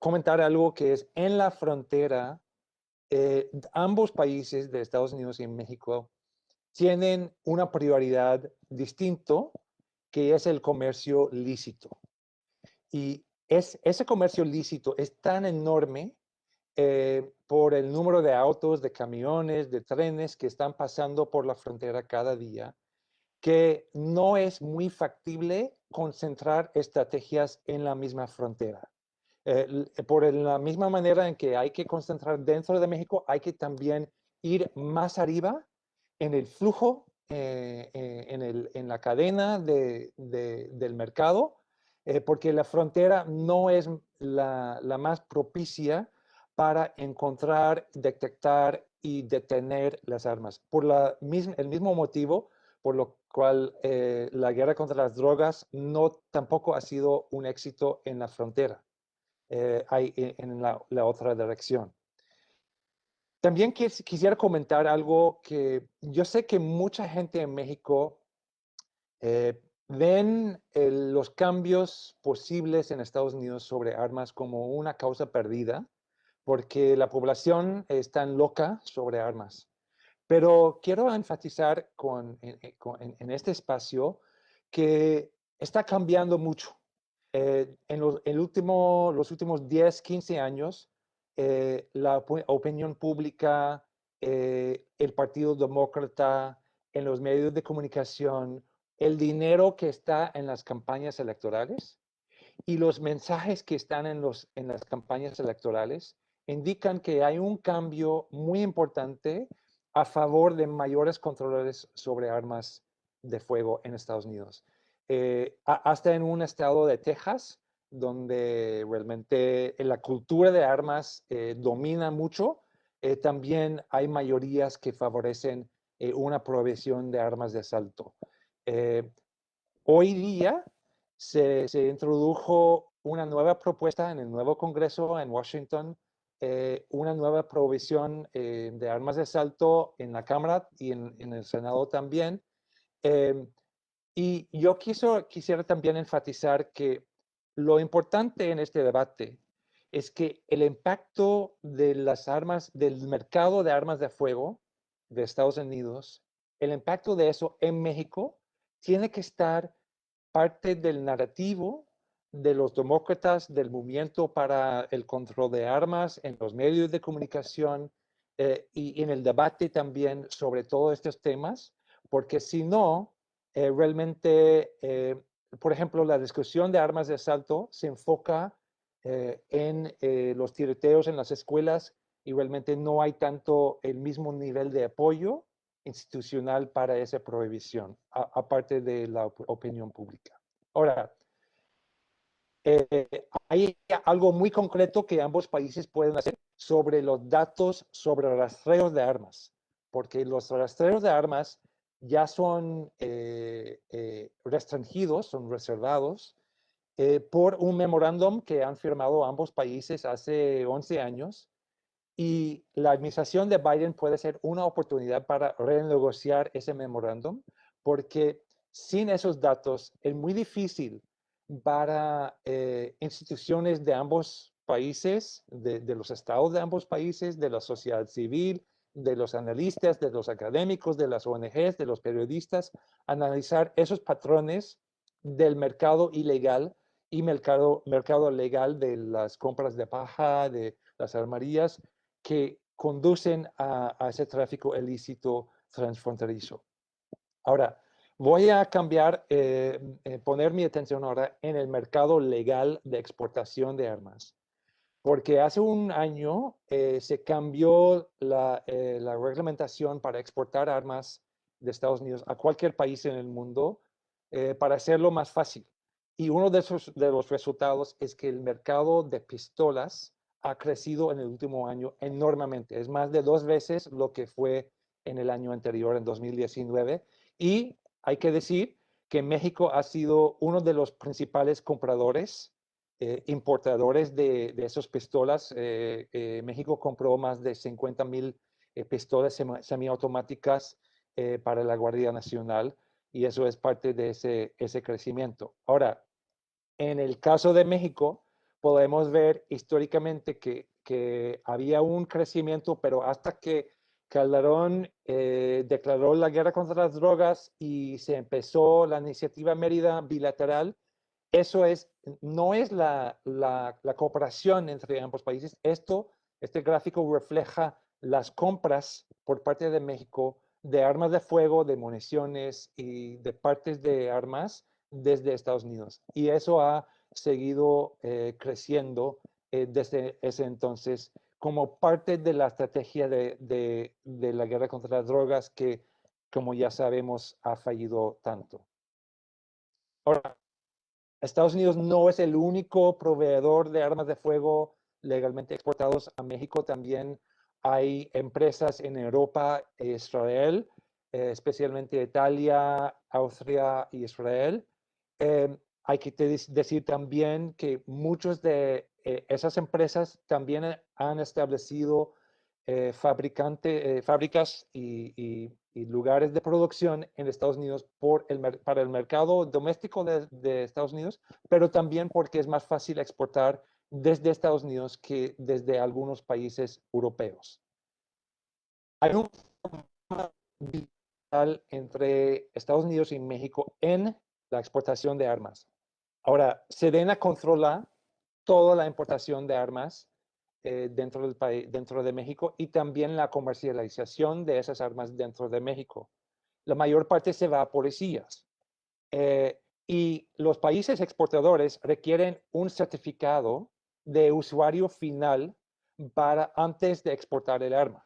comentar algo que es en la frontera. Ambos países de Estados Unidos y México tienen una prioridad distinto, que es el comercio lícito. Y ese comercio lícito es tan enorme por el número de autos, de camiones, de trenes que están pasando por la frontera cada día, que no es muy factible concentrar estrategias en la misma frontera. Por la misma manera en que hay que concentrar dentro de México, hay que también ir más arriba en el flujo, en la cadena del mercado, porque la frontera no es la más propicia para encontrar, detectar y detener las armas. Por el mismo motivo por lo cual la guerra contra las drogas tampoco ha sido un éxito en la frontera, en la otra dirección. También quisiera comentar algo que yo sé que mucha gente en México ven los cambios posibles en Estados Unidos sobre armas como una causa perdida, porque la población es tan loca sobre armas. Pero quiero enfatizar en este espacio que está cambiando mucho. En los últimos 10, 15 años, la opinión pública, el Partido Demócrata, en los medios de comunicación, el dinero que está en las campañas electorales y los mensajes que están en las campañas electorales indican que hay un cambio muy importante a favor de mayores controles sobre armas de fuego en Estados Unidos. Hasta en un estado de Texas, donde realmente la cultura de armas domina mucho, también hay mayorías que favorecen una prohibición de armas de asalto. Hoy día se introdujo una nueva propuesta en el nuevo Congreso en Washington, una nueva prohibición de armas de asalto en la Cámara y en el Senado también. Y yo quisiera también enfatizar que lo importante en este debate es que el impacto de las armas, del mercado de armas de fuego de Estados Unidos, el impacto de eso en México tiene que estar parte del narrativo de los demócratas, del movimiento para el control de armas en los medios de comunicación y en el debate también sobre todos estos temas, porque si no, realmente, por ejemplo, la discusión de armas de asalto se enfoca en los tiroteos en las escuelas y realmente no hay tanto el mismo nivel de apoyo institucional para esa prohibición, aparte de la opinión pública. Ahora, hay algo muy concreto que ambos países pueden hacer sobre los datos sobre rastreos de armas, porque los rastreos de armas ya son restringidos, son reservados por un memorándum que han firmado ambos países hace 11 años. Y la administración de Biden puede ser una oportunidad para renegociar ese memorándum, porque sin esos datos es muy difícil para instituciones de ambos países, de los estados de ambos países, de la sociedad civil, de los analistas, de los académicos, de las ONGs, de los periodistas, analizar esos patrones del mercado ilegal y mercado legal de las compras de paja, de las armerías, que conducen a ese tráfico ilícito transfronterizo. Ahora, voy a poner mi atención ahora en el mercado legal de exportación de armas, porque hace un año se cambió la reglamentación para exportar armas de Estados Unidos a cualquier país en el mundo para hacerlo más fácil. Y uno de los resultados es que el mercado de pistolas ha crecido en el último año enormemente. Es más de 2 veces lo que fue en el año anterior, en 2019. Y hay que decir que México ha sido uno de los principales compradores, importadores de esas pistolas. México compró más de 50,000 pistolas semiautomáticas para la Guardia Nacional y eso es parte de ese crecimiento. Ahora, en el caso de México, podemos ver históricamente que había un crecimiento, pero hasta que Calderón declaró la guerra contra las drogas y se empezó la iniciativa Mérida bilateral, no es la cooperación entre ambos países. Este gráfico refleja las compras por parte de México de armas de fuego, de municiones y de partes de armas desde Estados Unidos. Y eso ha seguido creciendo desde ese entonces como parte de la estrategia de la guerra contra las drogas que, como ya sabemos, ha fallido tanto. Ahora, Estados Unidos no es el único proveedor de armas de fuego legalmente exportados a México. También hay empresas en Europa e Israel especialmente Italia, Austria y Israel. Hay que decir también que muchas de esas empresas también han establecido fábricas y lugares de producción en Estados Unidos para el mercado doméstico de Estados Unidos, pero también porque es más fácil exportar desde Estados Unidos que desde algunos países europeos. Hay un vital entre Estados Unidos y México en la exportación de armas. Ahora, Sedena controla toda la importación de armas dentro del país, dentro de México, y también la comercialización de esas armas dentro de México. La mayor parte se va a policías. Y los países exportadores requieren un certificado de usuario final antes de exportar el arma.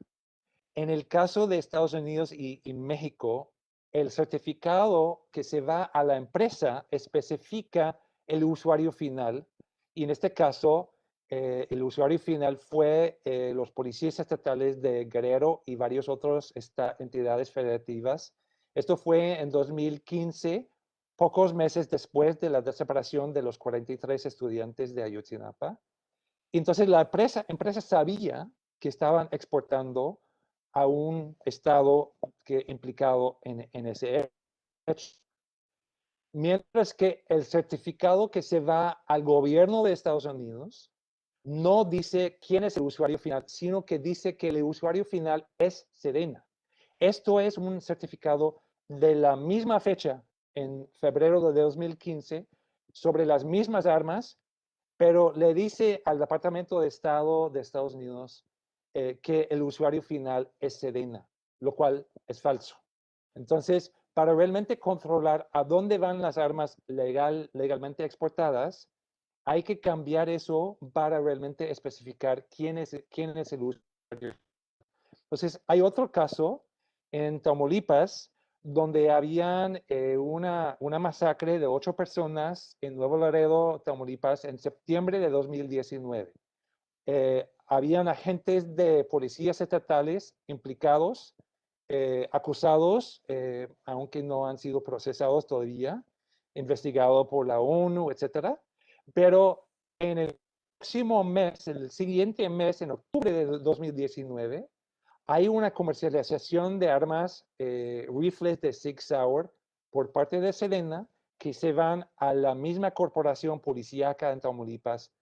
En el caso de Estados Unidos y México, el certificado que se va a la empresa especifica el usuario final, y en este caso el usuario final fue los policías estatales de Guerrero y varias otras entidades federativas. Esto fue en 2015, pocos meses después de la separación de los 43 estudiantes de Ayotzinapa. Entonces la empresa sabía que estaban exportando a un estado implicado en ese hecho. Mientras que el certificado que se va al gobierno de Estados Unidos no dice quién es el usuario final, sino que dice que el usuario final es Sedena. Esto es un certificado de la misma fecha, en febrero de 2015, sobre las mismas armas, pero le dice al Departamento de Estado de Estados Unidos que el usuario final es Sedena, lo cual es falso. Entonces, para realmente controlar a dónde van las armas legalmente exportadas, hay que cambiar eso para realmente especificar quién es el usuario. Entonces, hay otro caso en Tamaulipas donde habían una masacre de 8 personas en Nuevo Laredo, Tamaulipas, en septiembre de 2019. Habían agentes de policías estatales implicados, acusados, aunque no han sido procesados todavía, investigados por la ONU, etcétera. Pero en el próximo mes, el siguiente mes, en octubre de 2019, hay una comercialización de armas, rifles de Sig Sauer, por parte de Sedena, que se van a la misma corporación policíaca en Tamaulipas,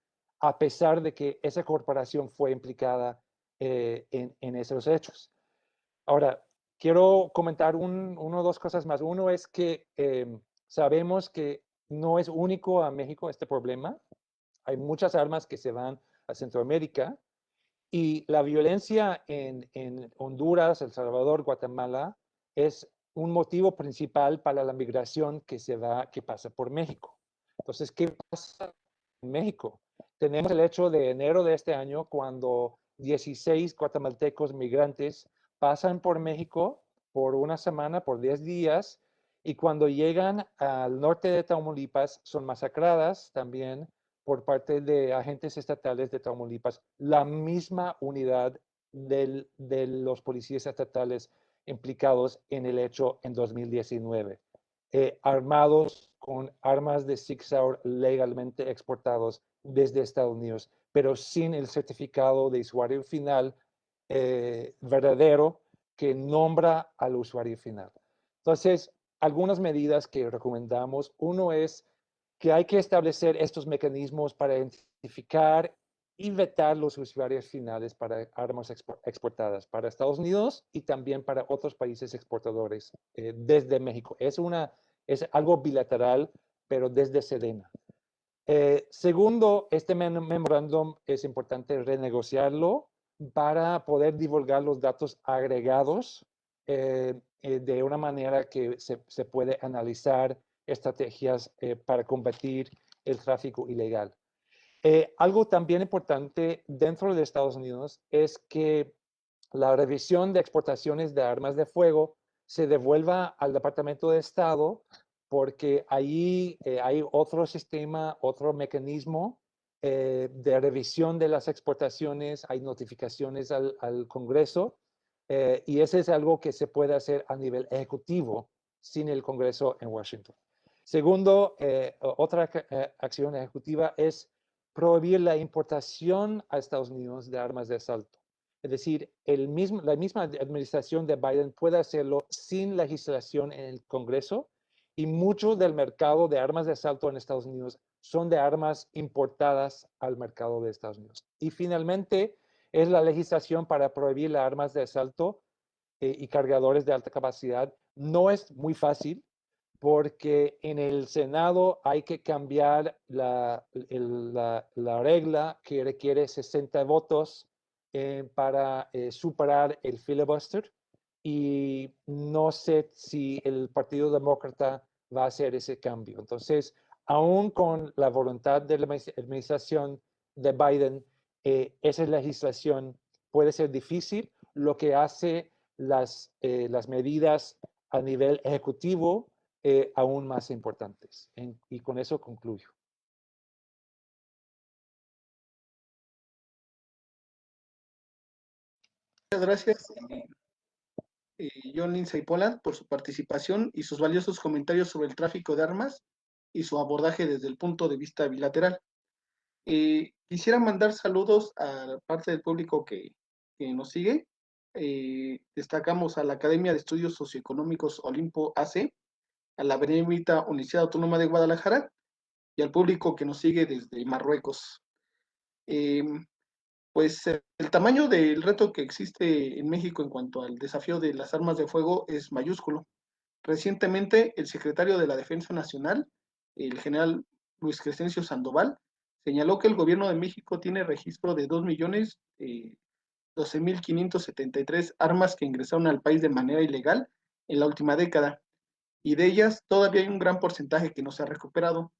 a pesar de que esa corporación fue implicada en esos hechos. Ahora, quiero comentar una o dos cosas más. Uno es que sabemos que no es único a México este problema. Hay muchas armas que se van a Centroamérica, y la violencia en Honduras, El Salvador, Guatemala es un motivo principal para la migración que pasa por México. Entonces, ¿qué pasa en México? Tenemos el hecho de enero de este año, cuando 16 guatemaltecos migrantes pasan por México por una semana, por 10 días, y cuando llegan al norte de Tamaulipas son masacradas también por parte de agentes estatales de Tamaulipas, la misma unidad de los policías estatales implicados en el hecho en 2019, armados con armas de Sig Sauer legalmente exportados desde Estados Unidos, pero sin el certificado de usuario final verdadero que nombra al usuario final. Entonces, algunas medidas que recomendamos. Uno es que hay que establecer estos mecanismos para identificar y vetar los usuarios finales para armas exportadas para Estados Unidos y también para otros países exportadores desde México. Es algo bilateral, pero desde Sedena. Segundo, este memorándum es importante renegociarlo para poder divulgar los datos agregados de una manera que se puede analizar estrategias para combatir el tráfico ilegal. Algo también importante dentro de Estados Unidos es que la revisión de exportaciones de armas de fuego se devuelva al Departamento de Estado, porque ahí hay otro sistema, otro mecanismo de revisión de las exportaciones, hay notificaciones al Congreso, y ese es algo que se puede hacer a nivel ejecutivo sin el Congreso en Washington. Segundo, otra acción ejecutiva es prohibir la importación a Estados Unidos de armas de asalto. Es decir, la misma administración de Biden puede hacerlo sin legislación en el Congreso, y mucho del mercado de armas de asalto en Estados Unidos son de armas importadas al mercado de Estados Unidos. Y finalmente es la legislación para prohibir las armas de asalto y cargadores de alta capacidad. No es muy fácil porque en el Senado hay que cambiar la regla que requiere 60 votos para superar el filibuster, y no sé si el Partido Demócrata va a hacer ese cambio. Entonces, aún con la voluntad de la administración de Biden, esa legislación puede ser difícil, lo que hace las medidas a nivel ejecutivo aún más importantes. Y con eso concluyo. Muchas gracias, John Lindsay Poland, por su participación y sus valiosos comentarios sobre el tráfico de armas y su abordaje desde el punto de vista bilateral. Quisiera mandar saludos a parte del público que nos sigue. Destacamos a la Academia de Estudios Socioeconómicos Olimpo AC, a la Benemérita Universidad Autónoma de Guadalajara y al público que nos sigue desde Marruecos. Pues el tamaño del reto que existe en México en cuanto al desafío de las armas de fuego es mayúsculo. Recientemente, el secretario de la Defensa Nacional, el general Luis Crescencio Sandoval, señaló que el gobierno de México tiene registro de 2.012.573 armas que ingresaron al país de manera ilegal en la última década, y de ellas todavía hay un gran porcentaje que no se ha recuperado,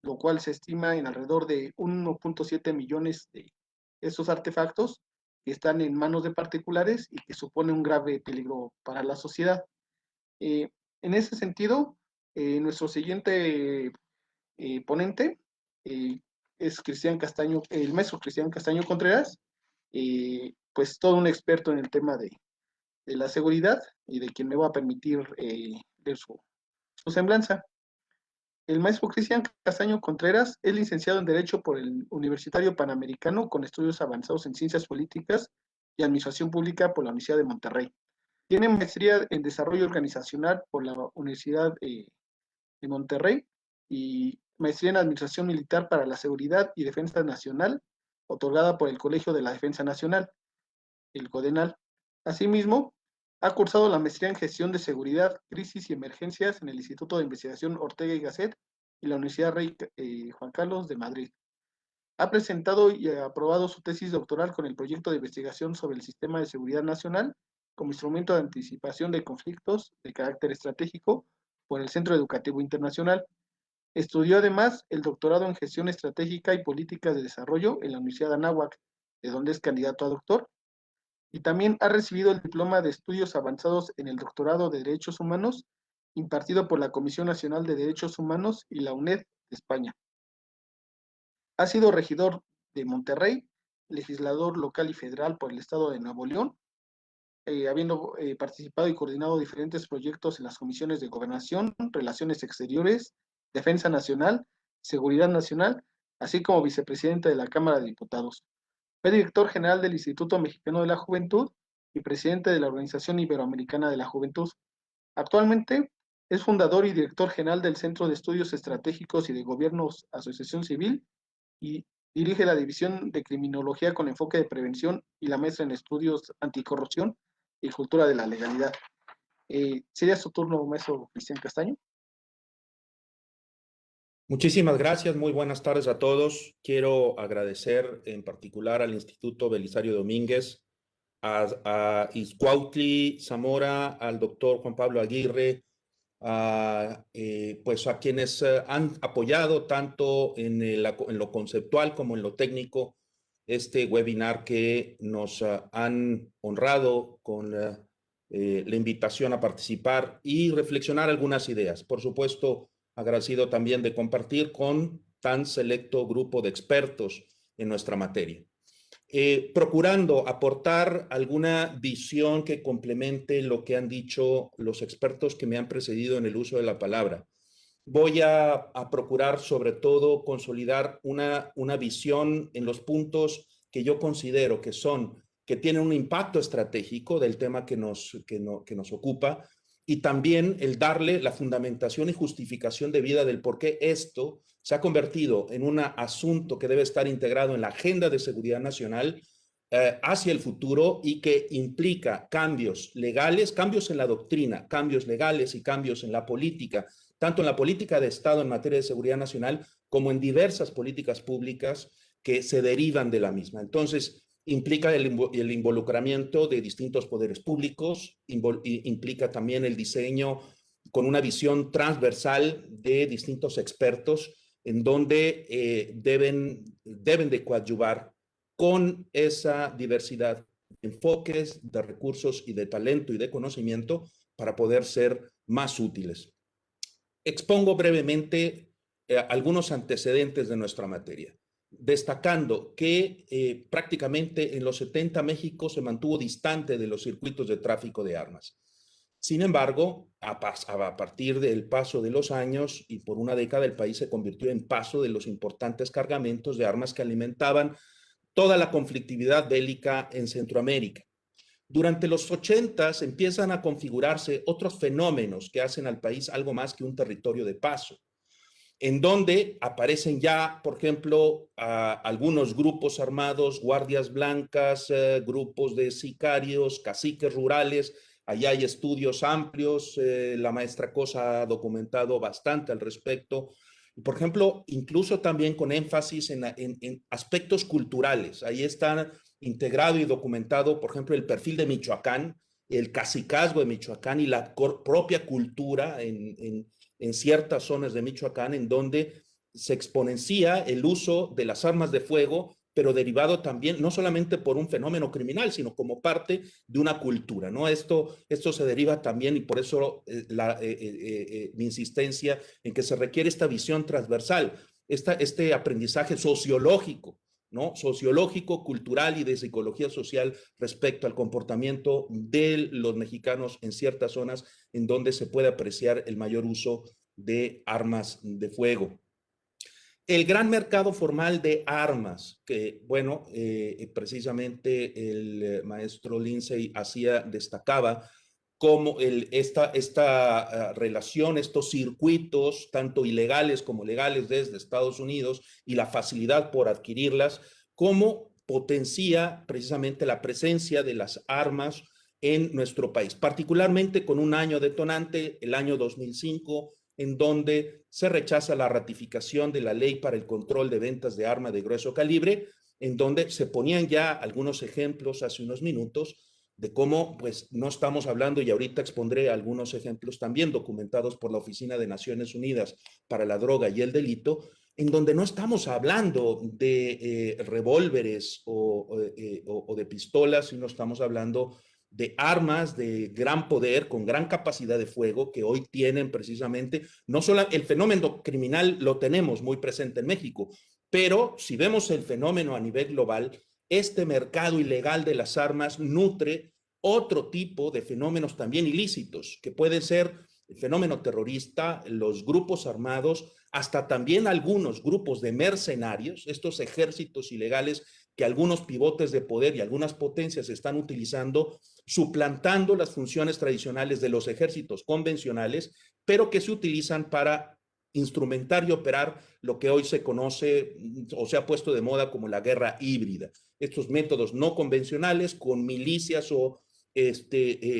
lo cual se estima en alrededor de 1.7 millones de esos artefactos que están en manos de particulares y que supone un grave peligro para la sociedad. En ese sentido, nuestro siguiente ponente es Cristian Castaño, el maestro Cristian Castaño Contreras, pues todo un experto en el tema de la seguridad y de quien me va a permitir leer su semblanza. El maestro Cristian Castaño Contreras es licenciado en Derecho por el Universitario Panamericano con estudios avanzados en Ciencias Políticas y Administración Pública por la Universidad de Monterrey. Tiene maestría en Desarrollo Organizacional por la Universidad de Monterrey y maestría en Administración Militar para la Seguridad y Defensa Nacional, otorgada por el Colegio de la Defensa Nacional, el CODENAL. Asimismo, ha cursado la maestría en Gestión de Seguridad, Crisis y Emergencias en el Instituto de Investigación Ortega y Gasset y la Universidad Rey Juan Carlos de Madrid. Ha presentado y aprobado su tesis doctoral con el proyecto de investigación sobre el Sistema de Seguridad Nacional como instrumento de anticipación de conflictos de carácter estratégico por el Centro Educativo Internacional. Estudió además el doctorado en Gestión Estratégica y Políticas de Desarrollo en la Universidad de Anáhuac, de donde es candidato a doctor, y también ha recibido el diploma de estudios avanzados en el doctorado de Derechos Humanos, impartido por la Comisión Nacional de Derechos Humanos y la UNED de España. Ha sido regidor de Monterrey, legislador local y federal por el Estado de Nuevo León, habiendo participado y coordinado diferentes proyectos en las comisiones de Gobernación, Relaciones Exteriores, Defensa Nacional, Seguridad Nacional, así como vicepresidente de la Cámara de Diputados. Fue director general del Instituto Mexicano de la Juventud y presidente de la Organización Iberoamericana de la Juventud. Actualmente es fundador y director general del Centro de Estudios Estratégicos y de Gobiernos Asociación Civil y dirige la División de Criminología con enfoque de prevención y la maestra en Estudios Anticorrupción y Cultura de la Legalidad. ¿Sería su turno, maestro Cristian Castaño? Muchísimas gracias, muy buenas tardes a todos. Quiero agradecer en particular al Instituto Belisario Domínguez, a Izcuautli Zamora, al doctor Juan Pablo Aguirre, pues a quienes han apoyado tanto en lo conceptual como en lo técnico este webinar, que nos han honrado con la invitación a participar y reflexionar algunas ideas. Por supuesto, agradecido también de compartir con tan selecto grupo de expertos en nuestra materia. procurando aportar alguna visión que complemente lo que han dicho los expertos que me han precedido en el uso de la palabra. Voy a procurar sobre todo consolidar una visión en los puntos que yo considero que tienen un impacto estratégico del tema que nos ocupa, y también el darle la fundamentación y justificación debida del por qué esto se ha convertido en un asunto que debe estar integrado en la agenda de seguridad nacional hacia el futuro, y que implica cambios legales, cambios en la doctrina, cambios legales y cambios en la política, tanto en la política de Estado en materia de seguridad nacional como en diversas políticas públicas que se derivan de la misma. Entonces, implica el involucramiento de distintos poderes públicos, implica también el diseño con una visión transversal de distintos expertos, en donde deben de coadyuvar con esa diversidad de enfoques, de recursos y de talento y de conocimiento para poder ser más útiles. Expongo brevemente algunos antecedentes de nuestra materia, destacando que prácticamente en los 70 México se mantuvo distante de los circuitos de tráfico de armas. Sin embargo, a partir del paso de los años y por una década, el país se convirtió en paso de los importantes cargamentos de armas que alimentaban toda la conflictividad bélica en Centroamérica. Durante los 80s empiezan a configurarse otros fenómenos que hacen al país algo más que un territorio de paso, en donde aparecen ya, por ejemplo, algunos grupos armados, guardias blancas, grupos de sicarios, caciques rurales. Allá hay estudios amplios, la maestra Cosa ha documentado bastante al respecto. Por ejemplo, incluso también con énfasis en aspectos culturales. Ahí está integrado y documentado, por ejemplo, el perfil de Michoacán, el cacicazgo de Michoacán y la propia cultura en ciertas zonas de Michoacán, en donde se exponencia el uso de las armas de fuego, pero derivado también no solamente por un fenómeno criminal, sino como parte de una cultura, ¿no? Esto se deriva también, y por eso mi insistencia en que se requiere esta visión transversal, este aprendizaje sociológico, ¿no? Sociológico, cultural y de psicología social respecto al comportamiento de los mexicanos en ciertas zonas en donde se puede apreciar el mayor uso de armas de fuego. El gran mercado formal de armas, que, bueno, precisamente el maestro Lindsay destacaba cómo esta relación, estos circuitos, tanto ilegales como legales desde Estados Unidos, y la facilidad por adquirirlas, cómo potencia precisamente la presencia de las armas en nuestro país, particularmente con un año detonante, el año 2005, en donde se rechaza la ratificación de la ley para el control de ventas de armas de grueso calibre, en donde se ponían ya algunos ejemplos hace unos minutos de cómo, pues, no estamos hablando, y ahorita expondré algunos ejemplos también documentados por la Oficina de Naciones Unidas para la Droga y el Delito, en donde no estamos hablando de revólveres o de pistolas, sino estamos hablando de armas de gran poder, con gran capacidad de fuego, que hoy tienen precisamente, no solo el fenómeno criminal lo tenemos muy presente en México, pero si vemos el fenómeno a nivel global, este mercado ilegal de las armas nutre otro tipo de fenómenos también ilícitos, que pueden ser el fenómeno terrorista, los grupos armados, hasta también algunos grupos de mercenarios, estos ejércitos ilegales que algunos pivotes de poder y algunas potencias están utilizando, suplantando las funciones tradicionales de los ejércitos convencionales, pero que se utilizan para instrumentar y operar lo que hoy se conoce o se ha puesto de moda como la guerra híbrida. Estos métodos no convencionales con milicias o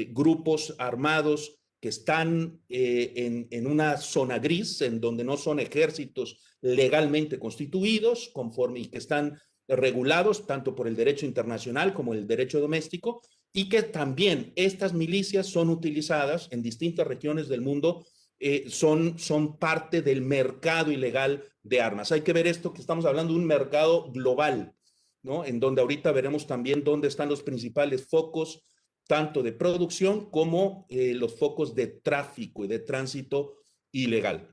grupos armados que están en una zona gris, en donde no son ejércitos legalmente constituidos, conforme, y que están regulados tanto por el derecho internacional como el derecho doméstico, y que también estas milicias son utilizadas en distintas regiones del mundo, son parte del mercado ilegal de armas. Hay que ver esto, que estamos hablando de un mercado global, ¿no? En donde ahorita veremos también dónde están los principales focos, tanto de producción como los focos de tráfico y de tránsito ilegal.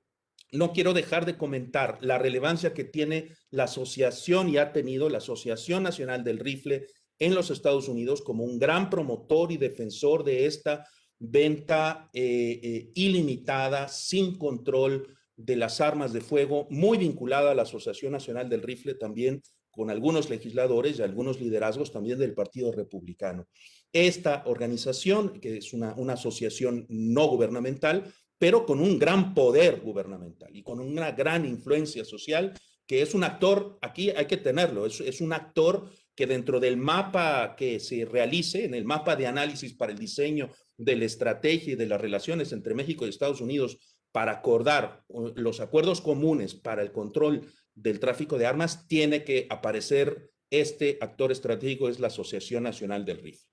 no quiero dejar de comentar la relevancia que tiene la asociación y ha tenido la Asociación Nacional del Rifle en los Estados Unidos como un gran promotor y defensor de esta venta ilimitada, sin control de las armas de fuego, muy vinculada a la Asociación Nacional del Rifle también, con algunos legisladores y algunos liderazgos también del Partido Republicano. Esta organización, que es una asociación no gubernamental, pero con un gran poder gubernamental y con una gran influencia social, que es un actor, aquí hay que tenerlo, es un actor que dentro del mapa que se realice, en el mapa de análisis para el diseño de la estrategia y de las relaciones entre México y Estados Unidos para acordar los acuerdos comunes para el control del tráfico de armas, tiene que aparecer este actor estratégico, es la Asociación Nacional del Rifle.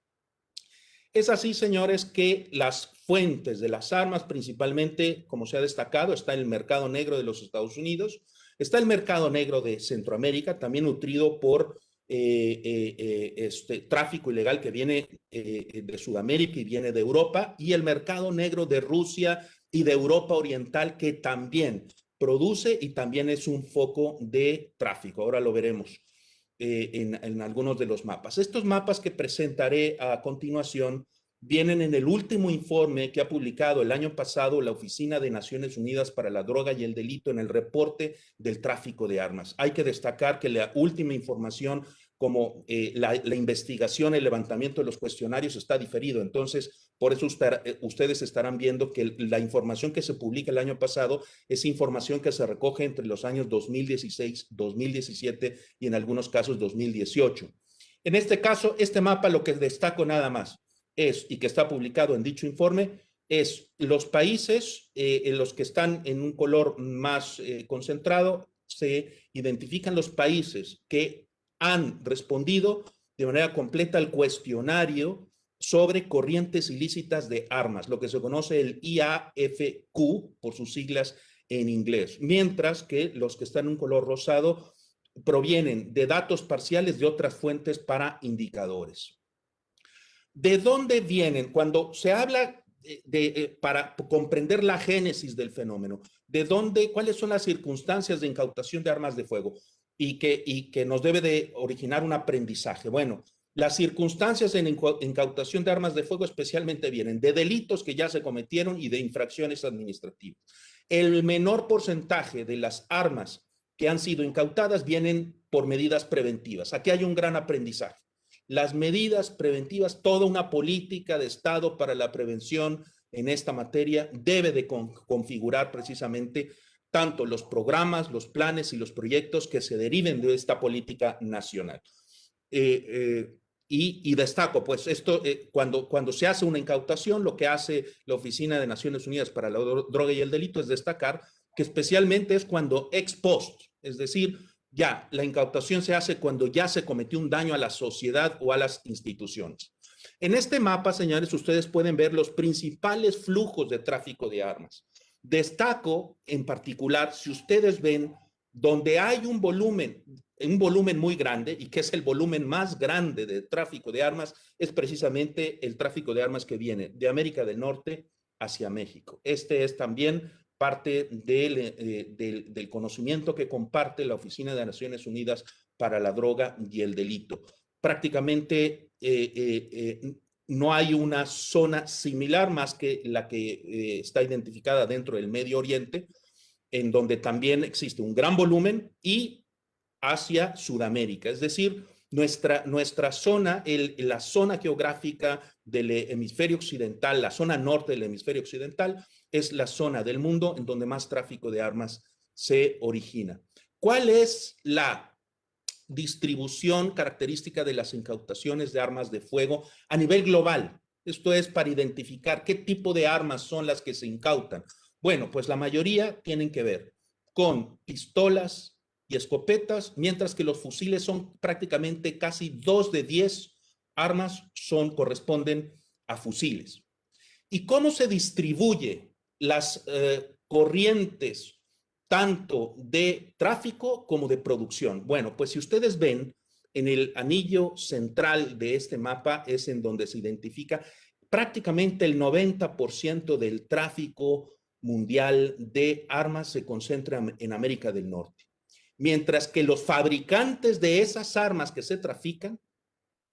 Es así, señores, que las fuentes de las armas, principalmente, como se ha destacado, está el mercado negro de los Estados Unidos, está el mercado negro de Centroamérica, también nutrido por tráfico ilegal que viene de Sudamérica y viene de Europa, y el mercado negro de Rusia y de Europa Oriental, que también produce y también es un foco de tráfico. Ahora lo veremos en algunos de los mapas. Estos mapas que presentaré a continuación vienen en el último informe que ha publicado el año pasado la Oficina de Naciones Unidas para la Droga y el Delito en el reporte del tráfico de armas. Hay que destacar que la última información, como la investigación, el levantamiento de los cuestionarios está diferido. Entonces, por eso ustedes estarán viendo que la información que se publica el año pasado es información que se recoge entre los años 2016, 2017 y en algunos casos 2018. En este caso, este mapa lo que destaco nada más es, y que está publicado en dicho informe, es los países en los que están en un color más concentrado, se identifican los países que han respondido de manera completa al cuestionario sobre corrientes ilícitas de armas, lo que se conoce el IAFQ por sus siglas en inglés, mientras que los que están en un color rosado provienen de datos parciales de otras fuentes para indicadores. ¿De dónde vienen? Cuando se habla para comprender la génesis del fenómeno, ¿de dónde, cuáles son las circunstancias de incautación de armas de fuego y que nos debe de originar un aprendizaje? Bueno, las circunstancias en incautación de armas de fuego especialmente vienen de delitos que ya se cometieron y de infracciones administrativas. El menor porcentaje de las armas que han sido incautadas vienen por medidas preventivas. Aquí hay un gran aprendizaje. Las medidas preventivas, toda una política de Estado para la prevención en esta materia debe de configurar precisamente tanto los programas, los planes y los proyectos que se deriven de esta política nacional. Y destaco, pues esto, cuando se hace una incautación, lo que hace la Oficina de Naciones Unidas para la Droga y el Delito es destacar que especialmente es cuando ex post, es decir, ya, la incautación se hace cuando ya se cometió un daño a la sociedad o a las instituciones. En este mapa, señores, ustedes pueden ver los principales flujos de tráfico de armas. Destaco en particular, si ustedes ven, donde hay un volumen muy grande y que es el volumen más grande de tráfico de armas, es precisamente el tráfico de armas que viene de América del Norte hacia México. Este es también parte del conocimiento que comparte la Oficina de Naciones Unidas para la Droga y el Delito. Prácticamente no hay una zona similar más que la que está identificada dentro del Medio Oriente, en donde también existe un gran volumen, y hacia Sudamérica. Es decir, nuestra zona, la zona geográfica del hemisferio occidental, la zona norte del hemisferio occidental, es la zona del mundo en donde más tráfico de armas se origina. ¿Cuál es la distribución característica de las incautaciones de armas de fuego a nivel global? Esto es para identificar qué tipo de armas son las que se incautan. Bueno, pues la mayoría tienen que ver con pistolas y escopetas, mientras que los fusiles son prácticamente casi 2 de 10 armas corresponden a fusiles. ¿Y cómo se distribuye las corrientes tanto de tráfico como de producción? Bueno, pues si ustedes ven, en el anillo central de este mapa es en donde se identifica prácticamente el 90% del tráfico mundial de armas se concentra en América del Norte. Mientras que los fabricantes de esas armas que se trafican,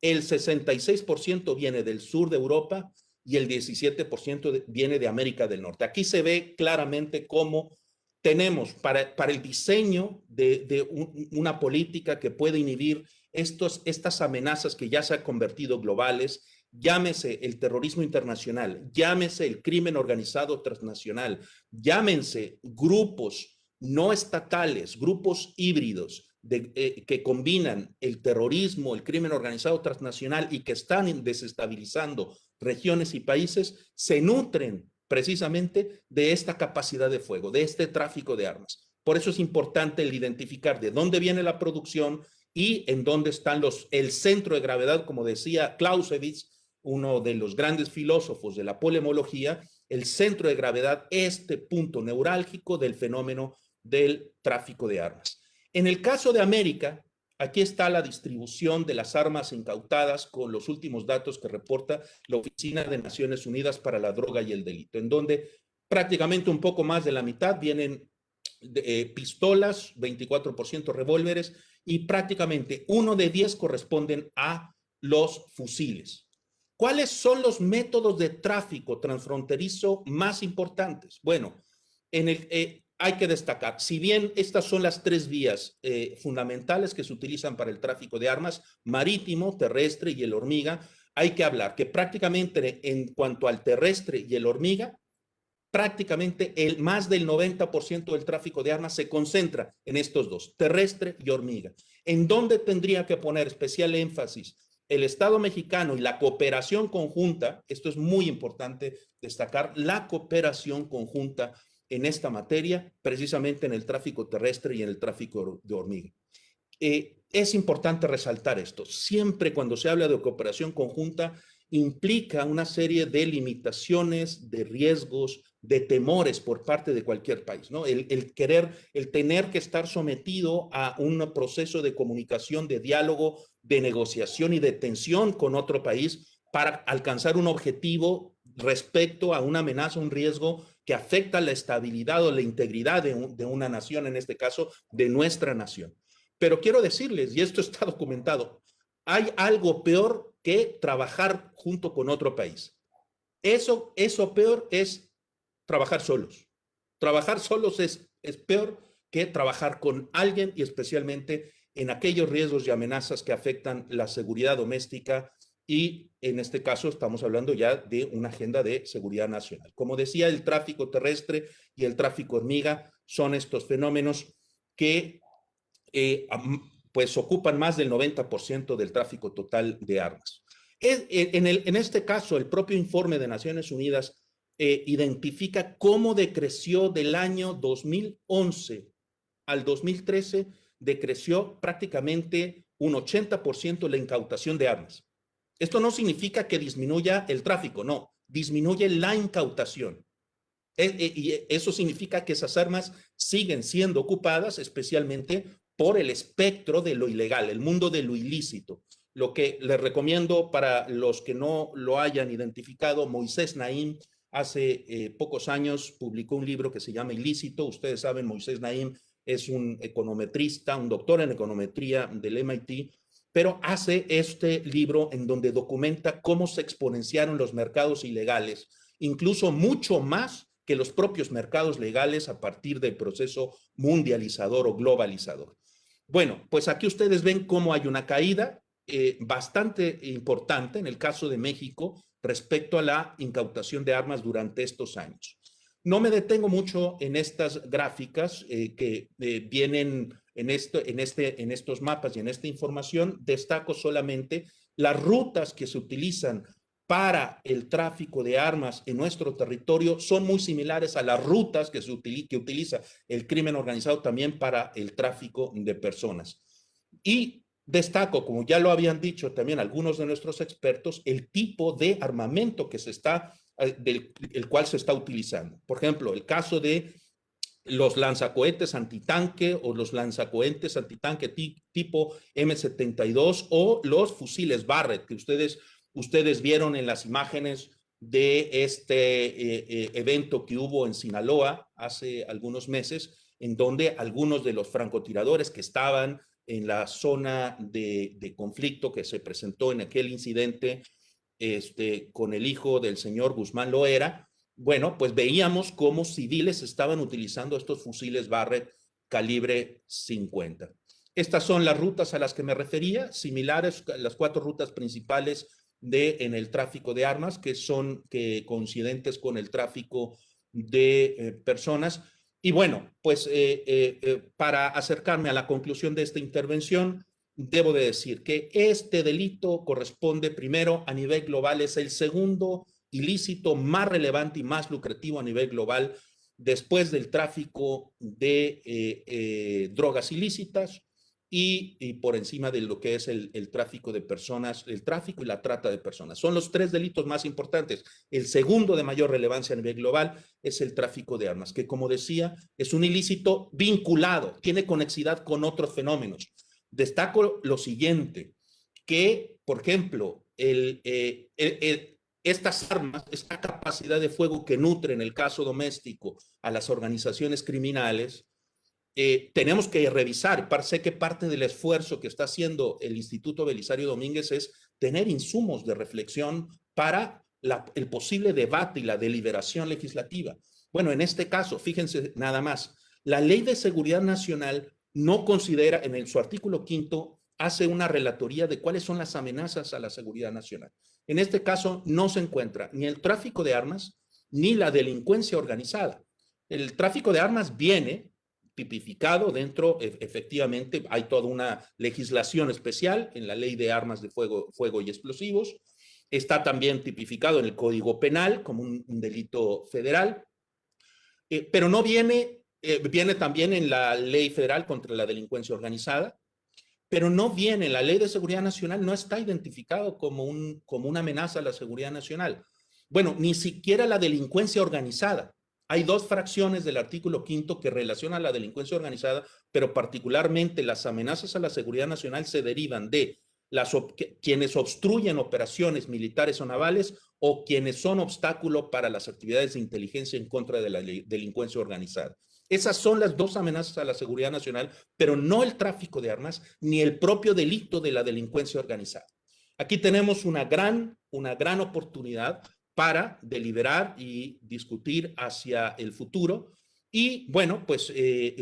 el 66% viene del sur de Europa y el 17% viene de América del Norte. Aquí se ve claramente cómo tenemos para el diseño de una política que puede inhibir estas amenazas que ya se han convertido globales, llámese el terrorismo internacional, llámese el crimen organizado transnacional, llámense grupos no estatales, grupos híbridos que combinan el terrorismo, el crimen organizado transnacional y que están desestabilizando regiones y países, se nutren precisamente de esta capacidad de fuego, de este tráfico de armas. Por eso es importante el identificar de dónde viene la producción y en dónde están el centro de gravedad, como decía Clausewitz, uno de los grandes filósofos de la polemología, el centro de gravedad, este punto neurálgico del fenómeno del tráfico de armas. En el caso de América, aquí está la distribución de las armas incautadas con los últimos datos que reporta la Oficina de Naciones Unidas para la Droga y el Delito, en donde prácticamente un poco más de la mitad vienen pistolas, 24% revólveres y prácticamente 1 de 10 corresponden a los fusiles. ¿Cuáles son los métodos de tráfico transfronterizo más importantes? Bueno, hay que destacar, si bien estas son las 3 vías fundamentales que se utilizan para el tráfico de armas, marítimo, terrestre y el hormiga, hay que hablar que prácticamente en cuanto al terrestre y el hormiga, prácticamente más del 90% del tráfico de armas se concentra en estos dos, terrestre y hormiga. ¿En dónde tendría que poner especial énfasis el Estado mexicano y la cooperación conjunta? Esto es muy importante destacar, la cooperación conjunta en esta materia, precisamente en el tráfico terrestre y en el tráfico de hormiga. Es importante resaltar esto. Siempre cuando se habla de cooperación conjunta, implica una serie de limitaciones, de riesgos, de temores por parte de cualquier país, ¿no? El tener que estar sometido a un proceso de comunicación, de diálogo, de negociación y de tensión con otro país para alcanzar un objetivo respecto a una amenaza, un riesgo que afecta la estabilidad o la integridad de una nación, en este caso, de nuestra nación. Pero quiero decirles, y esto está documentado, hay algo peor que trabajar junto con otro país. Eso peor es trabajar solos. Trabajar solos es peor que trabajar con alguien y especialmente en aquellos riesgos y amenazas que afectan la seguridad doméstica y en este caso estamos hablando ya de una agenda de seguridad nacional. Como decía, el tráfico terrestre y el tráfico hormiga son estos fenómenos que pues ocupan más del 90% del tráfico total de armas. En este caso, el propio informe de Naciones Unidas identifica cómo decreció del año 2011 al 2013, decreció prácticamente un 80% la incautación de armas. Esto no significa que disminuya el tráfico, no, disminuye la incautación. Y eso significa que esas armas siguen siendo ocupadas, especialmente por el espectro de lo ilegal, el mundo de lo ilícito. Lo que les recomiendo para los que no lo hayan identificado, Moisés Naim hace pocos años publicó un libro que se llama Ilícito. Ustedes saben, Moisés Naim es un econometrista, un doctor en econometría del MIT, pero hace este libro en donde documenta cómo se exponenciaron los mercados ilegales, incluso mucho más que los propios mercados legales a partir del proceso mundializador o globalizador. Bueno, pues aquí ustedes ven cómo hay una caída bastante importante en el caso de México respecto a la incautación de armas durante estos años. No me detengo mucho en estas gráficas que vienen en estos mapas y en esta información. Destaco solamente las rutas que se utilizan para el tráfico de armas en nuestro territorio son muy similares a las rutas que utiliza el crimen organizado también para el tráfico de personas. Y destaco, como ya lo habían dicho también algunos de nuestros expertos, el tipo de armamento que el cual se está utilizando. Por ejemplo, el caso de los lanzacohetes antitanque o los lanzacohetes antitanque tipo M72 o los fusiles Barrett que ustedes vieron en las imágenes de este evento que hubo en Sinaloa hace algunos meses, en donde algunos de los francotiradores que estaban en la zona de conflicto que se presentó en aquel incidente con el hijo del señor Guzmán Loera, bueno, pues veíamos cómo civiles estaban utilizando estos fusiles Barrett calibre 50. Estas son las rutas a las que me refería, similares a las 4 rutas principales en el tráfico de armas, que son coincidentes con el tráfico de personas. Y bueno, pues para acercarme a la conclusión de esta intervención, debo de decir que este delito corresponde primero a nivel global, es el segundo ilícito más relevante y más lucrativo a nivel global después del tráfico de drogas ilícitas y por encima de lo que es el tráfico de personas, el tráfico y la trata de personas. Son los 3 delitos más importantes. El segundo de mayor relevancia a nivel global es el tráfico de armas, que como decía, es un ilícito vinculado, tiene conexidad con otros fenómenos. Destaco lo siguiente, que, por ejemplo, estas armas, esta capacidad de fuego que nutre en el caso doméstico a las organizaciones criminales, tenemos que revisar. Sé que parte del esfuerzo que está haciendo el Instituto Belisario Domínguez es tener insumos de reflexión para el posible debate y la deliberación legislativa. Bueno, en este caso, fíjense nada más, la Ley de Seguridad Nacional no considera, en su artículo 5, hace una relatoría de cuáles son las amenazas a la seguridad nacional. En este caso no se encuentra ni el tráfico de armas ni la delincuencia organizada. El tráfico de armas viene tipificado dentro, efectivamente, hay toda una legislación especial en la Ley de Armas de Fuego y Explosivos. Está también tipificado en el Código Penal como un delito federal, pero no viene también en la Ley Federal contra la Delincuencia Organizada, pero no viene en la Ley de Seguridad Nacional, no está identificado como una amenaza a la seguridad nacional. Bueno, ni siquiera la delincuencia organizada. Hay 2 fracciones del artículo 5 que relacionan la delincuencia organizada, pero particularmente las amenazas a la seguridad nacional se derivan de quienes obstruyen operaciones militares o navales o quienes son obstáculo para las actividades de inteligencia en contra de la delincuencia organizada. Esas son las 2 amenazas a la seguridad nacional, pero no el tráfico de armas ni el propio delito de la delincuencia organizada. Aquí tenemos una gran oportunidad para deliberar y discutir hacia el futuro. Y bueno, pues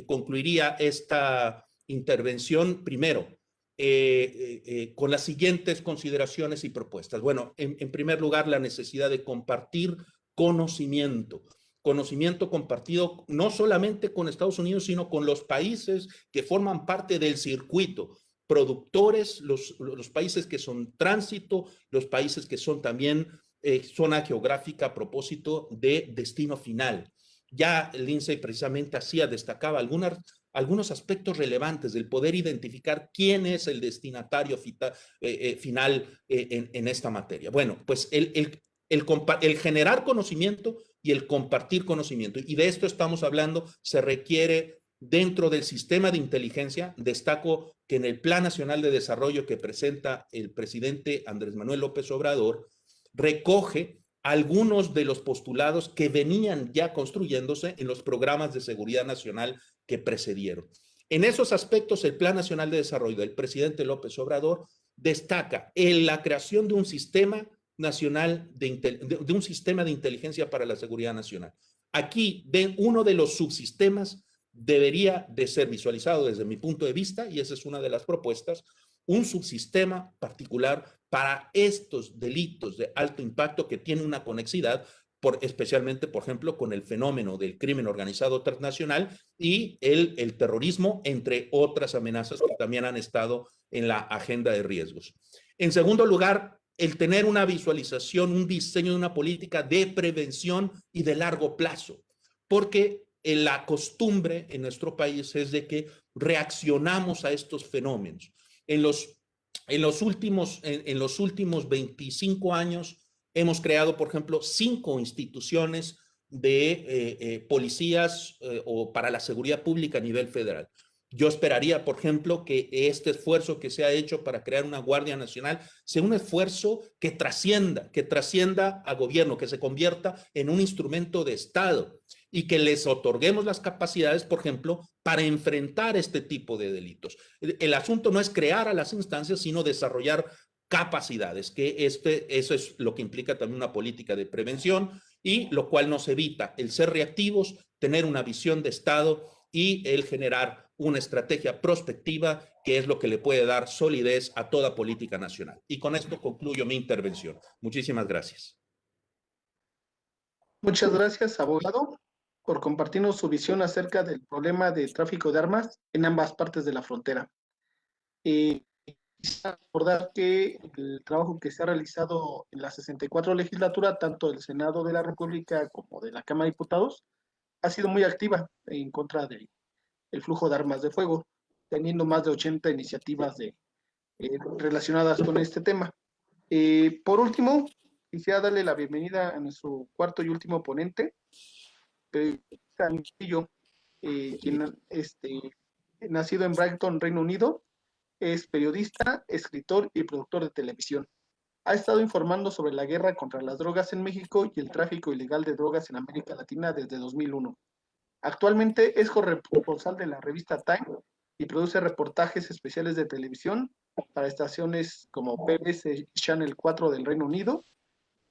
concluiría esta intervención primero con las siguientes consideraciones y propuestas. Bueno, en primer lugar, la necesidad de compartir conocimiento compartido no solamente con Estados Unidos, sino con los países que forman parte del circuito, productores, los países que son tránsito, los países que son también zona geográfica a propósito de destino final. Ya Lindsay precisamente destacaba algunos aspectos relevantes del poder identificar quién es el destinatario final en esta materia. Bueno, pues el generar conocimiento y el compartir conocimiento. Y de esto estamos hablando, se requiere dentro del sistema de inteligencia. Destaco que en el Plan Nacional de Desarrollo que presenta el presidente Andrés Manuel López Obrador, recoge algunos de los postulados que venían ya construyéndose en los programas de seguridad nacional que precedieron. En esos aspectos, el Plan Nacional de Desarrollo del presidente López Obrador destaca en la creación de un sistema nacional de un sistema de inteligencia para la seguridad nacional. Aquí, uno de los subsistemas debería de ser visualizado desde mi punto de vista, y esa es una de las propuestas, un subsistema particular para estos delitos de alto impacto que tienen una conexidad, especialmente, por ejemplo, con el fenómeno del crimen organizado transnacional y el terrorismo, entre otras amenazas que también han estado en la agenda de riesgos. En segundo lugar, el tener una visualización, un diseño de una política de prevención y de largo plazo, porque la costumbre en nuestro país es de que reaccionamos a estos fenómenos. En los últimos 25 años hemos creado, por ejemplo, 5 instituciones de policías o para la seguridad pública a nivel federal. Yo esperaría, por ejemplo, que este esfuerzo que se ha hecho para crear una Guardia Nacional sea un esfuerzo que trascienda a gobierno, que se convierta en un instrumento de Estado y que les otorguemos las capacidades, por ejemplo, para enfrentar este tipo de delitos. El asunto no es crear a las instancias, sino desarrollar capacidades, que eso es lo que implica también una política de prevención y lo cual nos evita el ser reactivos, tener una visión de Estado y el generar una estrategia prospectiva que es lo que le puede dar solidez a toda política nacional. Y con esto concluyo mi intervención. Muchísimas gracias. Muchas gracias, abogado, por compartirnos su visión acerca del problema de tráfico de armas en ambas partes de la frontera. Quisiera recordar que el trabajo que se ha realizado en la 64 legislatura, tanto del Senado de la República como de la Cámara de Diputados, ha sido muy activa en contra del flujo de armas de fuego, teniendo más de 80 iniciativas relacionadas con este tema. Por último, quisiera darle la bienvenida a nuestro cuarto y último ponente, Cantillo, quien nacido en Brighton, Reino Unido, es periodista, escritor y productor de televisión. Ha estado informando sobre la guerra contra las drogas en México y el tráfico ilegal de drogas en América Latina desde 2001. Actualmente es corresponsal de la revista Time y produce reportajes especiales de televisión para estaciones como PBS Channel 4 del Reino Unido.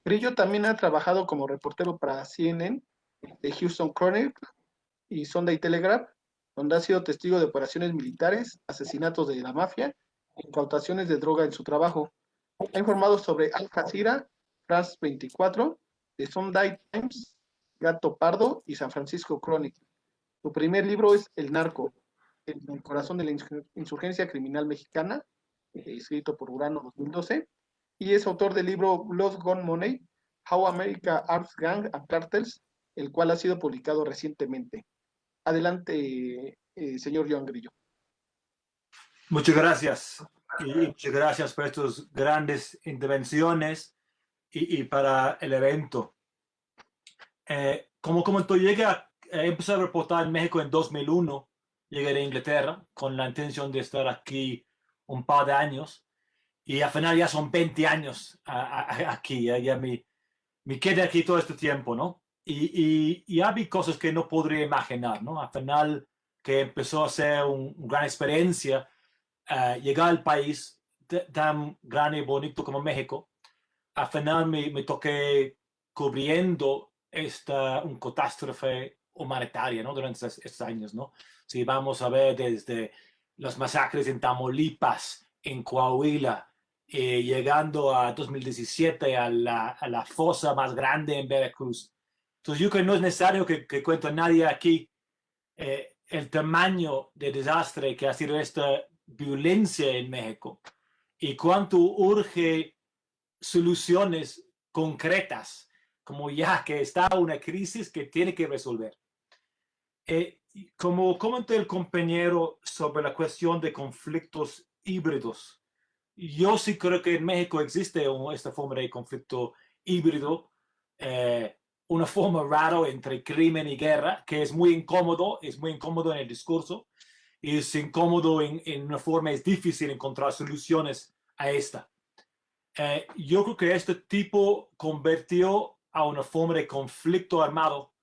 Grillo también ha trabajado como reportero para CNN, The Houston Chronicle y Sunday Telegraph, donde ha sido testigo de operaciones militares, asesinatos de la mafia e incautaciones de droga en su trabajo. Ha informado sobre Al Jazeera, France 24, The Sunday Times, Gato Pardo y San Francisco Chronicle. Su primer libro es El Narco, en el corazón de la insurgencia criminal mexicana, escrito por Urano 2012, y es autor del libro Blood Gone Money, How America Arms Gang and Cartels, el cual ha sido publicado recientemente. Adelante, señor Joan Grillo. Muchas gracias. Y muchas gracias por estas grandes intervenciones y para el evento. Como comentó, empecé a reportar en México en 2001. Llegué de Inglaterra con la intención de estar aquí un par de años. Y al final ya son 20 años aquí. Ya me quedé aquí todo este tiempo, ¿no? Y había cosas que no podría imaginar, ¿no? Al final que empezó a ser una gran experiencia llegar al país tan grande y bonito como México. Al final me toqué cubriendo un catástrofe humanitaria, ¿no? Durante estos años, ¿no? Si vamos a ver desde las masacres en Tamaulipas, en Coahuila, llegando a 2017 a la fosa más grande en Veracruz. Entonces yo creo que no es necesario que cuente a nadie aquí el tamaño de desastre que ha sido esta violencia en México y cuánto urge soluciones concretas, como ya que está una crisis que tiene que resolver. Como comentó el compañero sobre la cuestión de conflictos híbridos, yo sí creo que en México existe esta forma de conflicto híbrido, una forma rara entre crimen y guerra, que es muy incómodo en el discurso, y es incómodo en una forma, es difícil encontrar soluciones a esta. Yo creo que este tipo convirtió a una forma de conflicto armado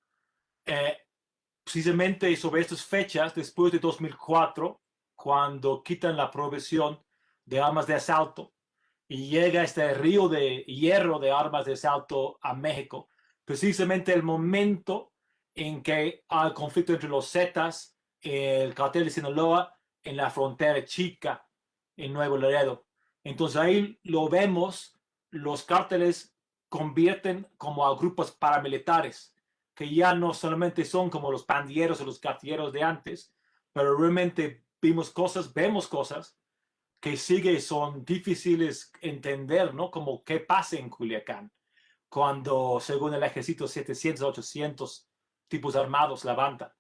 precisamente sobre estas fechas, después de 2004, cuando quitan la prohibición de armas de asalto y llega este río de hierro de armas de asalto a México, precisamente el momento en que hay conflicto entre los Zetas, el cartel de Sinaloa, en la frontera chica, en Nuevo Laredo. Entonces ahí lo vemos, los cárteles convierten como a grupos paramilitares, que ya no solamente son como los pandilleros o los gatilleros de antes, pero realmente vemos cosas que son difíciles entender, ¿no? Como qué pasa en Culiacán, cuando según el ejército 700, 800 tipos armados levantan.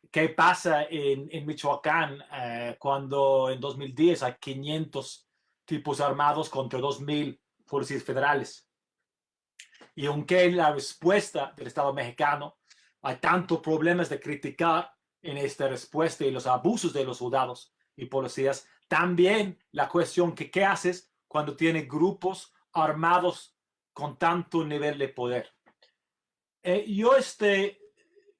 ¿Qué pasa en Michoacán cuando en 2010 hay 500 tipos armados contra 2,000 policías federales? Y aunque la respuesta del Estado mexicano hay tantos problemas de criticar, en esta respuesta y los abusos de los soldados y policías. También la cuestión que qué haces cuando tienes grupos armados con tanto nivel de poder. Yo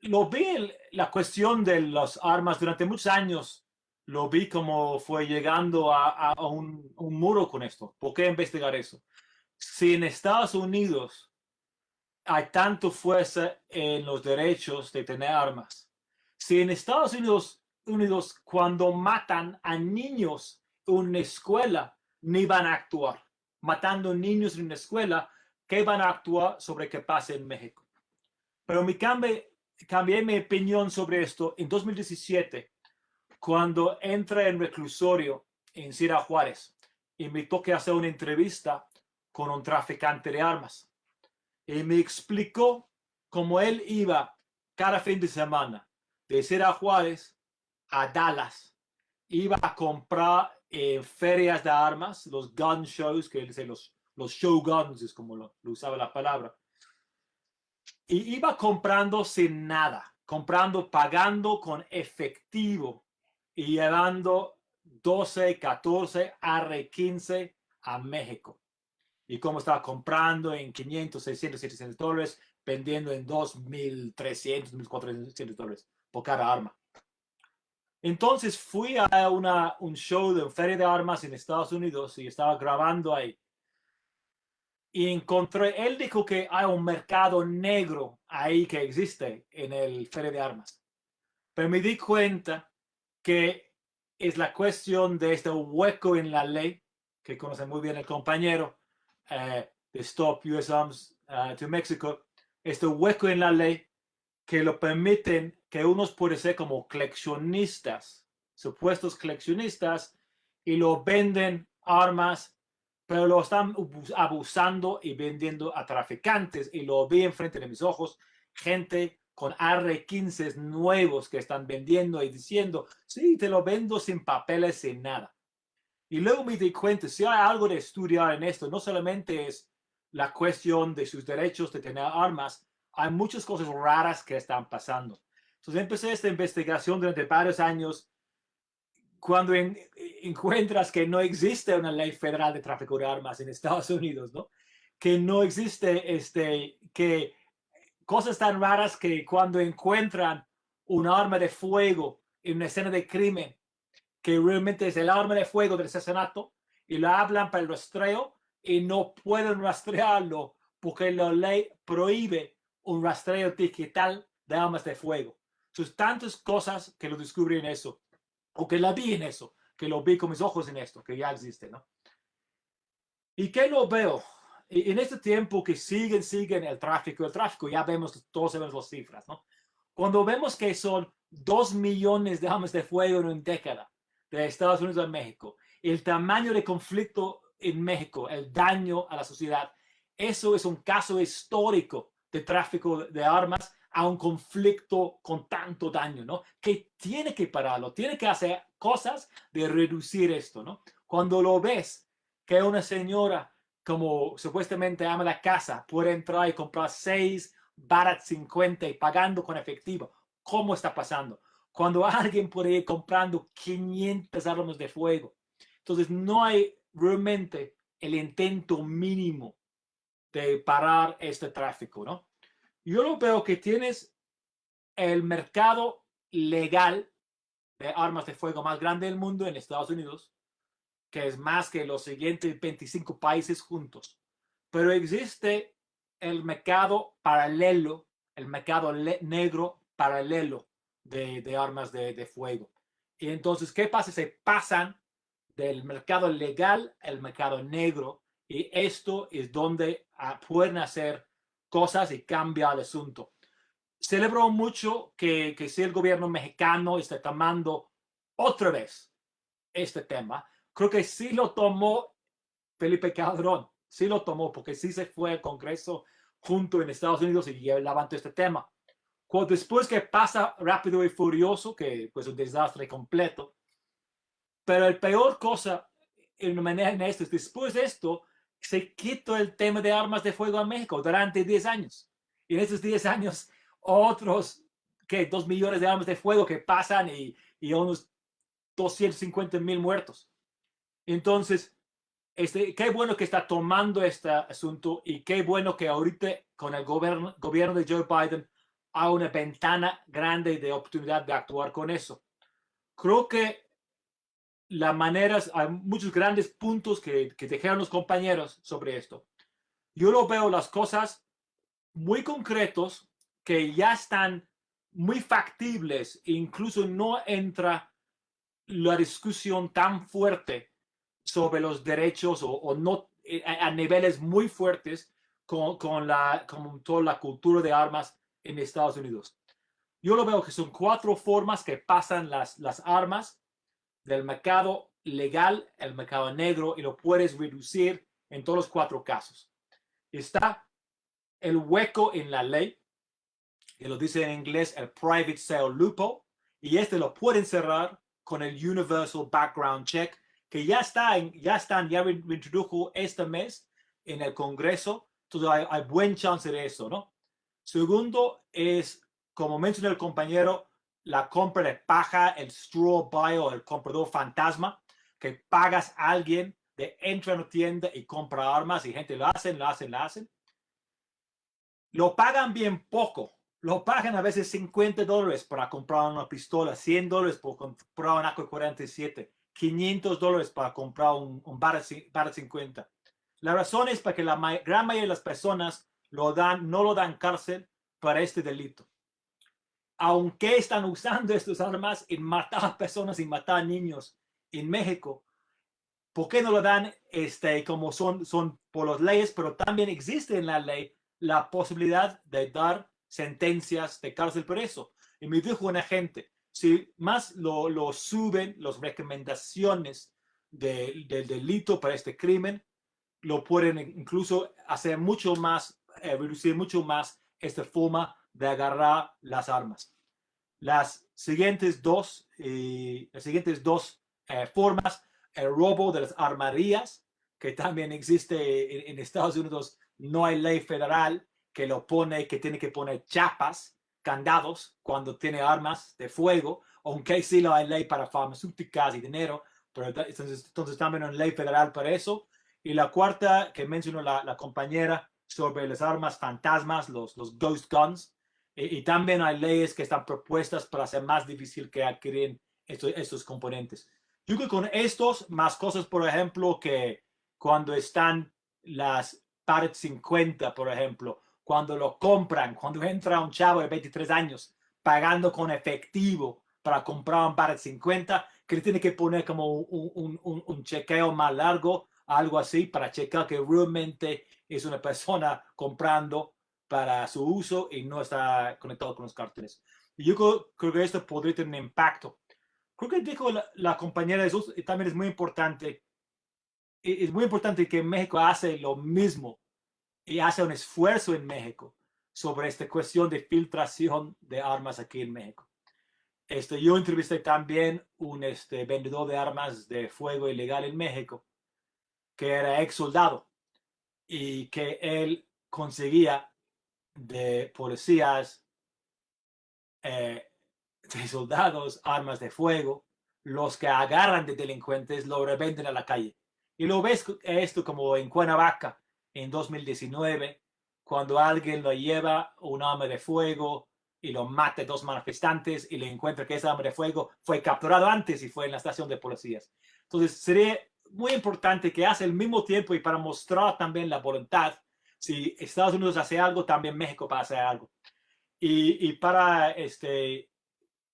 lo vi la cuestión de las armas durante muchos años. Lo vi como fue llegando a un muro con esto. ¿Por qué investigar eso? Si en Estados Unidos hay tanto fuerza en los derechos de tener armas, si en Estados Unidos cuando matan a niños en una escuela, ni van a actuar. Matando niños en una escuela, ¿qué van a actuar sobre qué pasa en México? Pero cambié mi opinión sobre esto en 2017, cuando entré en reclusorio en Ciudad Juárez y me toqué hacer una entrevista con un traficante de armas. Y me explicó cómo él iba cada fin de semana de Ciudad Juárez a Dallas. Iba a comprar ferias de armas, los gun shows, que dice los show guns, es como lo usaba la palabra. Y iba comprando sin nada, pagando con efectivo y llevando 12, 14, AR-15 a México. Y como estaba comprando en 500, 600, 700 dólares, vendiendo en 2,300, 1,400 dólares por cada arma. Entonces fui a un show de feria de armas en Estados Unidos y estaba grabando ahí. Y él dijo que hay un mercado negro ahí que existe en el feria de armas. Pero me di cuenta que es la cuestión de este hueco en la ley, que conoce muy bien el compañero, de Stop US Arms to Mexico, este hueco en la ley que lo permiten que unos pueden ser como coleccionistas, supuestos coleccionistas, y lo venden armas, pero lo están abusando y vendiendo a traficantes. Y lo vi enfrente de mis ojos, gente con AR-15 nuevos que están vendiendo y diciendo, sí, te lo vendo sin papeles, sin nada. Y luego me di cuenta, si hay algo de estudiar en esto, no solamente es la cuestión de sus derechos de tener armas, hay muchas cosas raras que están pasando. Entonces empecé esta investigación durante varios años. Cuando encuentras que no existe una ley federal de tráfico de armas en Estados Unidos, ¿no? Que no existe, que cosas tan raras que cuando encuentran un arma de fuego en una escena de crimen, que realmente es el arma de fuego del asesinato, y lo hablan para el rastreo y no pueden rastrearlo porque la ley prohíbe un rastreo digital de armas de fuego. Son tantas cosas que lo descubrí en eso, o que la vi en eso, que lo vi con mis ojos en esto, que ya existe, ¿no? ¿Y qué lo veo? En este tiempo que siguen el tráfico, ya vemos, todos vemos las cifras, ¿no? Cuando vemos que son 2 millones de armas de fuego en una década de Estados Unidos a México, el tamaño de conflicto en México, el daño a la sociedad, eso es un caso histórico de tráfico de armas a un conflicto con tanto daño, ¿no? Que tiene que pararlo, tiene que hacer cosas de reducir esto, ¿no? Cuando lo ves, que una señora, como supuestamente ama la casa, puede entrar y comprar 6 barat 50 y pagando con efectivo. ¿Cómo está pasando? Cuando alguien puede ir comprando 500 armas de fuego. Entonces no hay realmente el intento mínimo de parar este tráfico, ¿no? Yo lo veo que tienes el mercado legal de armas de fuego más grande del mundo en Estados Unidos, que es más que los siguientes 25 países juntos. Pero existe el mercado paralelo, el mercado negro paralelo de armas de fuego. Y entonces, ¿qué pasa? Se pasan del mercado legal al mercado negro, y esto es donde pueden hacer cosas y cambia el asunto. Celebro mucho que si el gobierno mexicano está tomando otra vez este tema. Creo que sí lo tomó Felipe Calderón, sí lo tomó, porque sí se fue al Congreso junto en Estados Unidos y levantó este tema. Después que pasa rápido y furioso, que pues un desastre completo, pero el peor cosa en esto es después de esto, se quitó el tema de armas de fuego a México durante 10 años. Y en esos 10 años, otros ¿qué? 2 millones de armas de fuego que pasan y unos 250,000 muertos. Entonces, qué bueno que está tomando este asunto y qué bueno que ahorita con el gobierno de Joe Biden hay una ventana grande de oportunidad de actuar con eso. Creo que hay muchos grandes puntos que dijeron los compañeros sobre esto. Yo lo veo las cosas muy concretos que ya están muy factibles, incluso no entra la discusión tan fuerte sobre los derechos o no a niveles muy fuertes con toda la cultura de armas en Estados Unidos. Yo lo veo que son 4 formas que pasan las armas del mercado legal al mercado negro y lo puedes reducir en todos los 4 casos. Está el hueco en la ley, que lo dice en inglés el private sale loophole, y lo pueden cerrar con el universal background check, que ya reintrodujo este mes en el Congreso. Entonces hay buen chance de eso, ¿no? Segundo es, como mencionó el compañero, la compra de paja, el straw buy o el comprador fantasma, que pagas a alguien de entra en la tienda y compra armas y gente lo hacen. Lo pagan bien poco. Lo pagan a veces $50 para comprar una pistola, $100 por comprar un AK-47, $500 para comprar un Barrett 50. La razón es porque la gran mayoría de las personas no lo dan cárcel para este delito. Aunque están usando estas armas en matar personas y matar niños en México, ¿por qué no lo dan como son por las leyes? Pero también existe en la ley la posibilidad de dar sentencias de cárcel por eso. Y me dijo un agente, si más lo suben las recomendaciones del delito para este crimen, lo pueden incluso hacer mucho más, reducir mucho más esta forma de agarrar las armas. Las siguientes dos formas, el robo de las armerías, que también existe en Estados Unidos. No hay ley federal que tiene que poner chapas, candados, cuando tiene armas de fuego, aunque sí hay ley para farmacéuticas y dinero, pero entonces también hay ley federal para eso. Y la cuarta que mencionó la compañera sobre las armas fantasmas, los ghost guns, y también hay leyes que están propuestas para hacer más difícil que adquieren estos componentes. Yo creo que con estos, más cosas, por ejemplo, que cuando están las Barrett 50, por ejemplo, cuando lo compran, cuando entra un chavo de 23 años pagando con efectivo para comprar un Barrett 50, que le tiene que poner como un chequeo más largo, algo así, para checar que realmente es una persona comprando para su uso y no está conectado con los cárteles. Y yo creo que esto podría tener un impacto. Creo que dijo la compañera de Jesús, y también es muy importante que México hace lo mismo y hace un esfuerzo en México sobre esta cuestión de filtración de armas aquí en México. Yo entrevisté también un vendedor de armas de fuego ilegal en México, que era ex soldado, y que él conseguía de policías, de soldados, armas de fuego. Los que agarran de delincuentes lo revenden a la calle. Y lo ves esto como en Cuernavaca en 2019, cuando alguien lo lleva un arma de fuego y lo mata a 2 manifestantes y le encuentra que ese arma de fuego fue capturado antes y fue en la estación de policías. Entonces sería muy importante que hace el mismo tiempo, y para mostrar también la voluntad, si Estados Unidos hace algo, también México va a hacer algo. Y para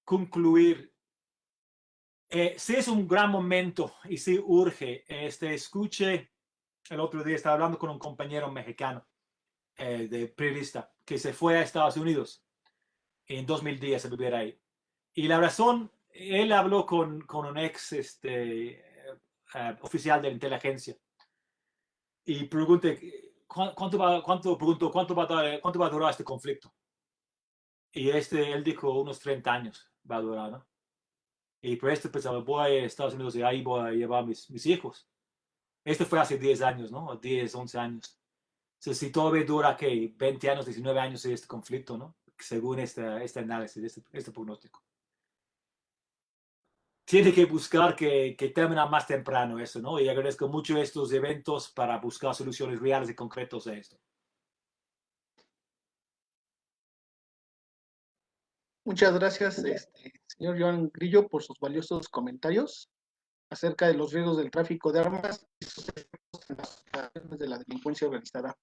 concluir, sí es un gran momento y sí urge. Escuché el otro día, estaba hablando con un compañero mexicano de periodista que se fue a Estados Unidos en 2010 a vivir ahí. Y la razón, él habló con un ex oficial de la inteligencia y pregunté, ¿cuánto va a durar este conflicto? Y él dijo, unos 30 años va a durar, ¿no? Y por pensaba, voy a Estados Unidos y ahí voy a llevar mis hijos. Esto fue hace 10 años, ¿no? 10, 11 años. Entonces, si todavía dura, ¿qué? 20 años, 19 años este conflicto, ¿no? según este análisis, este pronóstico. Tiene que buscar que termine más temprano eso, ¿no? Y agradezco mucho estos eventos para buscar soluciones reales y concretas a esto. Muchas gracias, señor Joan Grillo, por sus valiosos comentarios acerca de los riesgos del tráfico de armas y sus efectos en las acciones de la delincuencia organizada.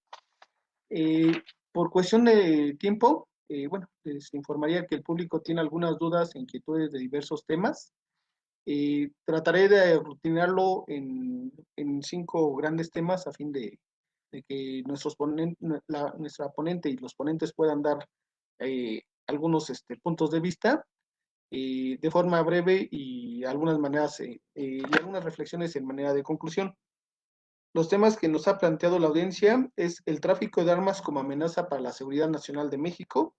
Por cuestión de tiempo, bueno, les informaría que el público tiene algunas dudas e inquietudes de diversos temas. Trataré de rutinarlo en 5 grandes temas a fin de que nuestra ponente y los ponentes puedan dar algunos puntos de vista de forma breve y algunas maneras y algunas reflexiones en manera de conclusión. Los temas que nos ha planteado la audiencia es el tráfico de armas como amenaza para la seguridad nacional de México,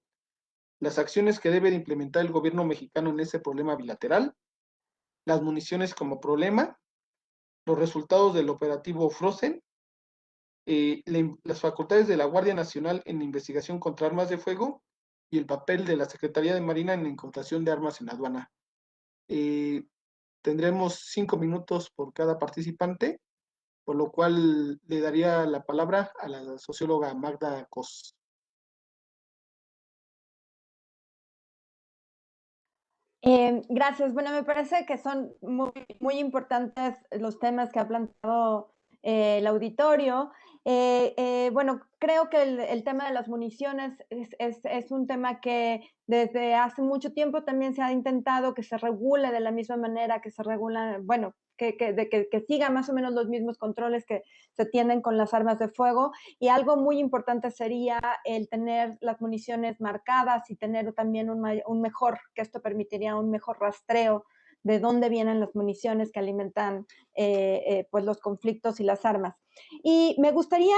las acciones que debe de implementar el gobierno mexicano en ese problema bilateral, las municiones como problema, los resultados del operativo Frozen, las facultades de la Guardia Nacional en investigación contra armas de fuego y el papel de la Secretaría de Marina en la incautación de armas en la aduana. Tendremos 5 minutos por cada participante, por lo cual le daría la palabra a la socióloga Magda Cos. Gracias. Bueno, me parece que son muy importantes los temas que ha planteado el auditorio. Bueno, creo que el tema de las municiones es un tema que desde hace mucho tiempo también se ha intentado que se regule de la misma manera que se regula, bueno, que siga más o menos los mismos controles que se tienen con las armas de fuego. Y algo muy importante sería el tener las municiones marcadas y tener también que esto permitiría un mejor rastreo de dónde vienen las municiones que alimentan pues los conflictos y las armas. Y me gustaría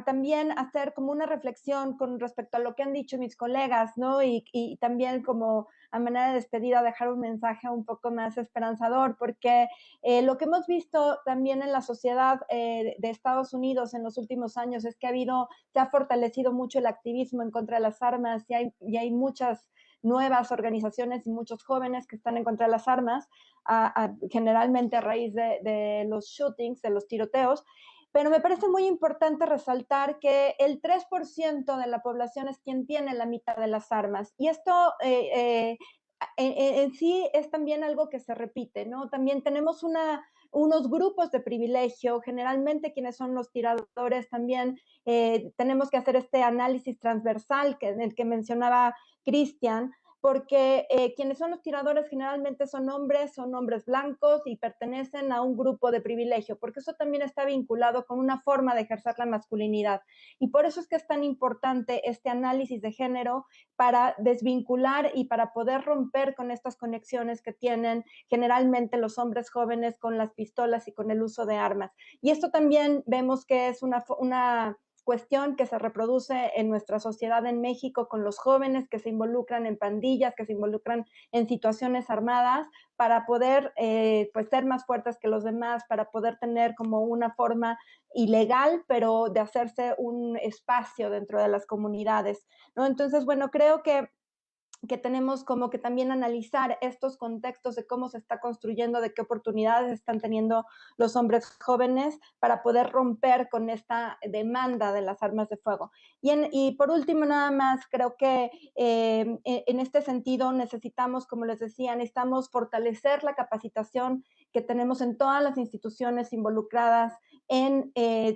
también hacer como una reflexión con respecto a lo que han dicho mis colegas, ¿no? Y también como a manera de despedida dejar un mensaje un poco más esperanzador, porque lo que hemos visto también en la sociedad de Estados Unidos en los últimos años es que se ha fortalecido mucho el activismo en contra de las armas y hay muchas nuevas organizaciones y muchos jóvenes que están en contra de las armas, generalmente a raíz de los shootings, de los tiroteos. Pero me parece muy importante resaltar que el 3% de la población es quien tiene la mitad de las armas. Y esto en sí es también algo que se repite, ¿no? También tenemos unos grupos de privilegio, generalmente quienes son los tiradores también tenemos que hacer este análisis transversal en el que mencionaba Cristian, porque quienes son los tiradores generalmente son hombres blancos y pertenecen a un grupo de privilegio, porque eso también está vinculado con una forma de ejercer la masculinidad. Y por eso es que es tan importante este análisis de género para desvincular y para poder romper con estas conexiones que tienen generalmente los hombres jóvenes con las pistolas y con el uso de armas. Y esto también vemos que es una cuestión que se reproduce en nuestra sociedad en México con los jóvenes que se involucran en pandillas, que se involucran en situaciones armadas para poder pues ser más fuertes que los demás, para poder tener como una forma ilegal, pero de hacerse un espacio dentro de las comunidades, ¿no? Entonces, bueno, creo que tenemos como que también analizar estos contextos de cómo se está construyendo, de qué oportunidades están teniendo los hombres jóvenes para poder romper con esta demanda de las armas de fuego. Y por último, nada más, creo que en este sentido necesitamos, como les decía, necesitamos fortalecer la capacitación que tenemos en todas las instituciones involucradas en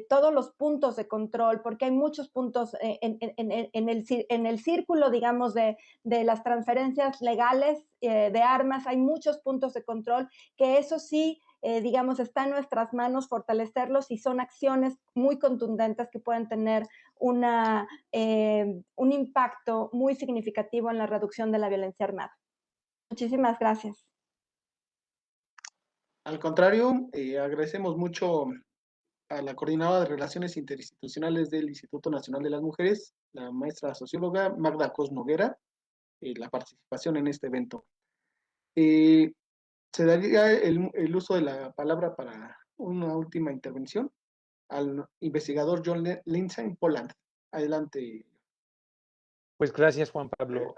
todos los puntos de control, porque hay muchos puntos en el círculo, digamos, de las transferencias legales de armas, hay muchos puntos de control que eso sí, digamos, está en nuestras manos fortalecerlos y son acciones muy contundentes que pueden tener un impacto muy significativo en la reducción de la violencia armada. Muchísimas gracias. Al contrario, agradecemos mucho a la coordinadora de Relaciones Interinstitucionales del Instituto Nacional de las Mujeres, la maestra socióloga Magda Cos Noguera, la participación en este evento. Se daría el uso de la palabra para una última intervención al investigador John Lindsay Poland. Adelante. Pues gracias, Juan Pablo.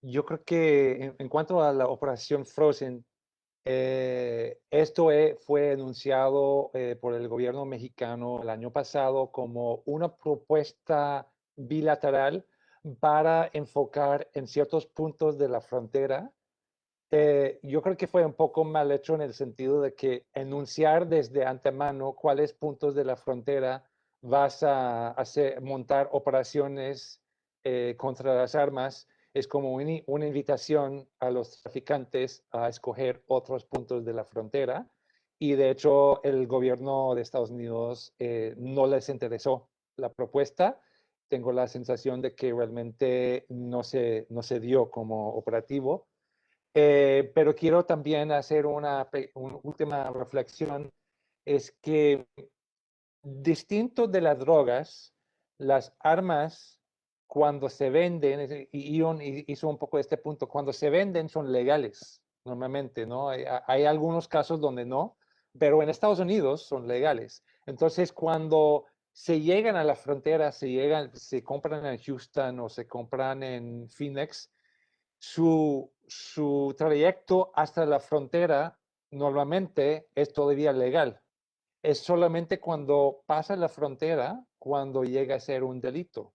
Yo creo que en cuanto a la operación Frozen, esto fue anunciado por el gobierno mexicano el año pasado como una propuesta bilateral para enfocar en ciertos puntos de la frontera. Yo creo que fue un poco mal hecho en el sentido de que enunciar desde antemano cuáles puntos de la frontera vas a montar operaciones contra las armas es como una invitación a los traficantes a escoger otros puntos de la frontera. Y de hecho, el gobierno de Estados Unidos no les interesó la propuesta. Tengo la sensación de que realmente no se dio como operativo. Pero quiero también hacer una última reflexión, es que distinto de las drogas, las armas cuando se venden, y Ion hizo un poco este punto, cuando se venden son legales normalmente, ¿no? Hay algunos casos donde no, pero en Estados Unidos son legales. Entonces, cuando se llegan a la frontera, se compran en Houston o se compran en Phoenix, su trayecto hasta la frontera normalmente es todavía legal. Es solamente cuando pasa la frontera cuando llega a ser un delito.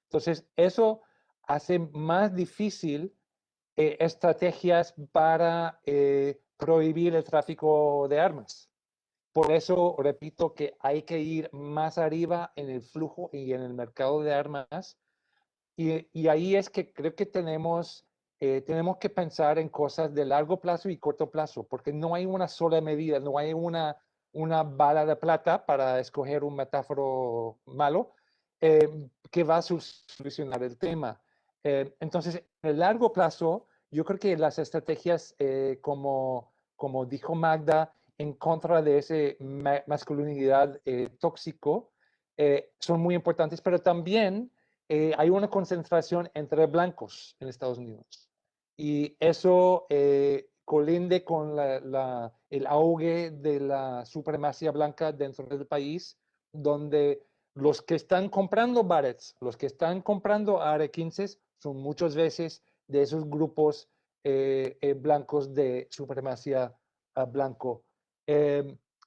Entonces, eso hace más difícil estrategias para prohibir el tráfico de armas. Por eso repito que hay que ir más arriba en el flujo y en el mercado de armas. Y ahí es que creo que tenemos que pensar en cosas de largo plazo y corto plazo, porque no hay una sola medida, no hay una bala de plata, para escoger un metáforo malo, que va a solucionar el tema. Entonces, en el largo plazo, yo creo que las estrategias, como dijo Magda, en contra de esa masculinidad tóxico, son muy importantes, pero también hay una concentración entre blancos en Estados Unidos. Y eso colinde con el auge de la supremacía blanca dentro del país, donde los que están comprando barrettes, los que están comprando AR-15 son muchas veces de esos grupos blancos de supremacía blanco.